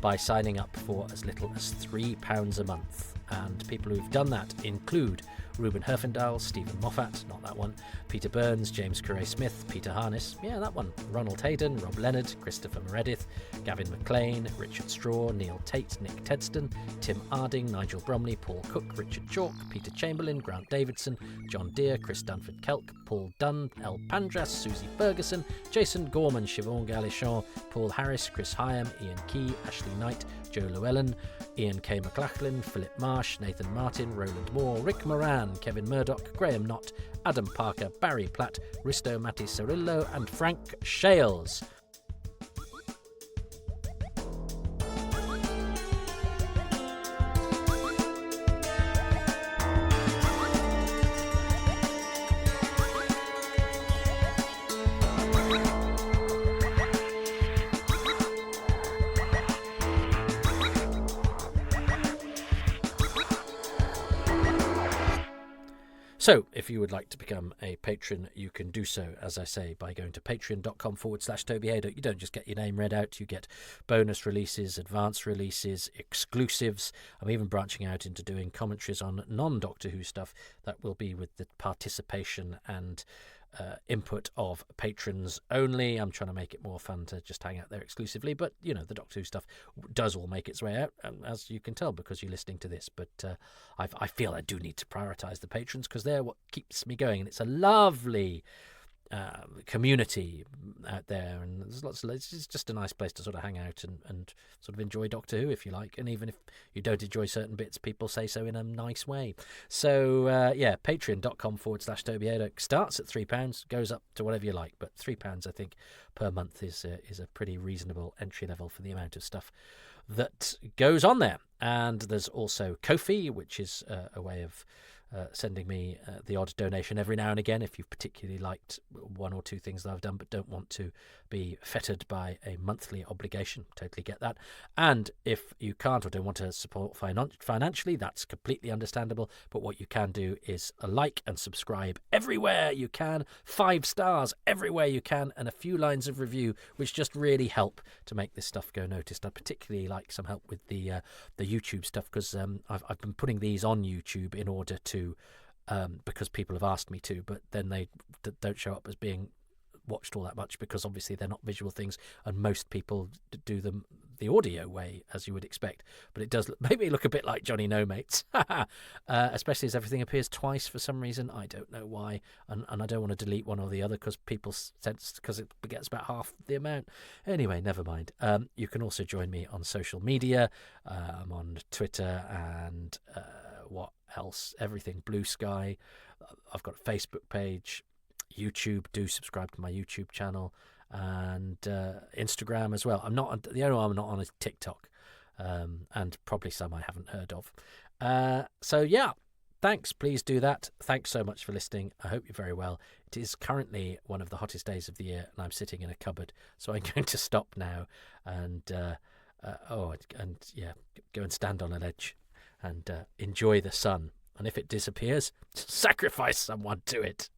by signing up for as little as £3 a month. And people who've done that include Ruben Herfindahl, Stephen Moffat, not that one, Peter Burns, James Curray-Smith, Peter Harness, yeah, that one, Ronald Hayden, Rob Leonard, Christopher Meredith, Gavin McLean, Richard Straw, Neil Tate, Nick Tedston, Tim Arding, Nigel Bromley, Paul Cook, Richard Chalk, Peter Chamberlain, Grant Davidson, John Deere, Chris Dunford-Kelk, Paul Dunn, El Pandras, Susie Ferguson, Jason Gorman, Siobhan Galichon, Paul Harris, Chris Hyam, Ian Key, Ashley Knight, Joe Llewellyn, Ian K. McLachlan, Philip Marsh, Nathan Martin, Roland Moore, Rick Moran, Kevin Murdoch, Graham Knott, Adam Parker, Barry Platt, Risto Matti Cirillo and Frank Shales. So if you would like to become a patron, you can do so, as I say, by going to patreon.com/Toby Haydock. You don't just get your name read out, you get bonus releases, advanced releases, exclusives. I'm even branching out into doing commentaries on non-Doctor Who stuff that will be with the participation and input of patrons only. I'm trying to make it more fun to just hang out there exclusively, but the Doctor Who stuff does all make its way out, as you can tell because you're listening to this. But I feel I do need to prioritise the patrons because they're what keeps me going, and it's a lovely community out there, and there's lots of, it's just a nice place to sort of hang out and sort of enjoy Doctor Who if you like, and even if you don't enjoy certain bits, people say so in a nice way. So patreon.com/Toby Haydock starts at £3, goes up to whatever you like, but £3 I think per month is a pretty reasonable entry level for the amount of stuff that goes on there. And there's also Ko-fi, which is a way of sending me the odd donation every now and again if you've particularly liked one or two things that I've done but don't want to be fettered by a monthly obligation. Totally get that. And if you can't or don't want to support financially, that's completely understandable, but what you can do is like and subscribe everywhere you can, 5 stars everywhere you can, and a few lines of review, which just really help to make this stuff go noticed. I'd particularly like some help with the YouTube stuff, because I've been putting these on YouTube in order to because people have asked me to, but then they don't show up as being watched all that much because obviously they're not visual things, and most people do them the audio way, as you would expect. But it does make me look a bit like Johnny No Mates, especially as everything appears twice for some reason. I don't know why, and I don't want to delete one or the other because people sense, because it gets about half the amount. Anyway, never mind. You can also join me on social media. I'm on Twitter and what else? Everything. Blue Sky. I've got a Facebook page. YouTube. Do subscribe to my YouTube channel, and Instagram as well. The only one I'm not on is TikTok, and probably some I haven't heard of. So yeah, thanks. Please do that. Thanks so much for listening. I hope you're very well. It is currently one of the hottest days of the year, and I'm sitting in a cupboard, so I'm going to stop now and go and stand on a ledge and enjoy the sun. And if it disappears, sacrifice someone to it.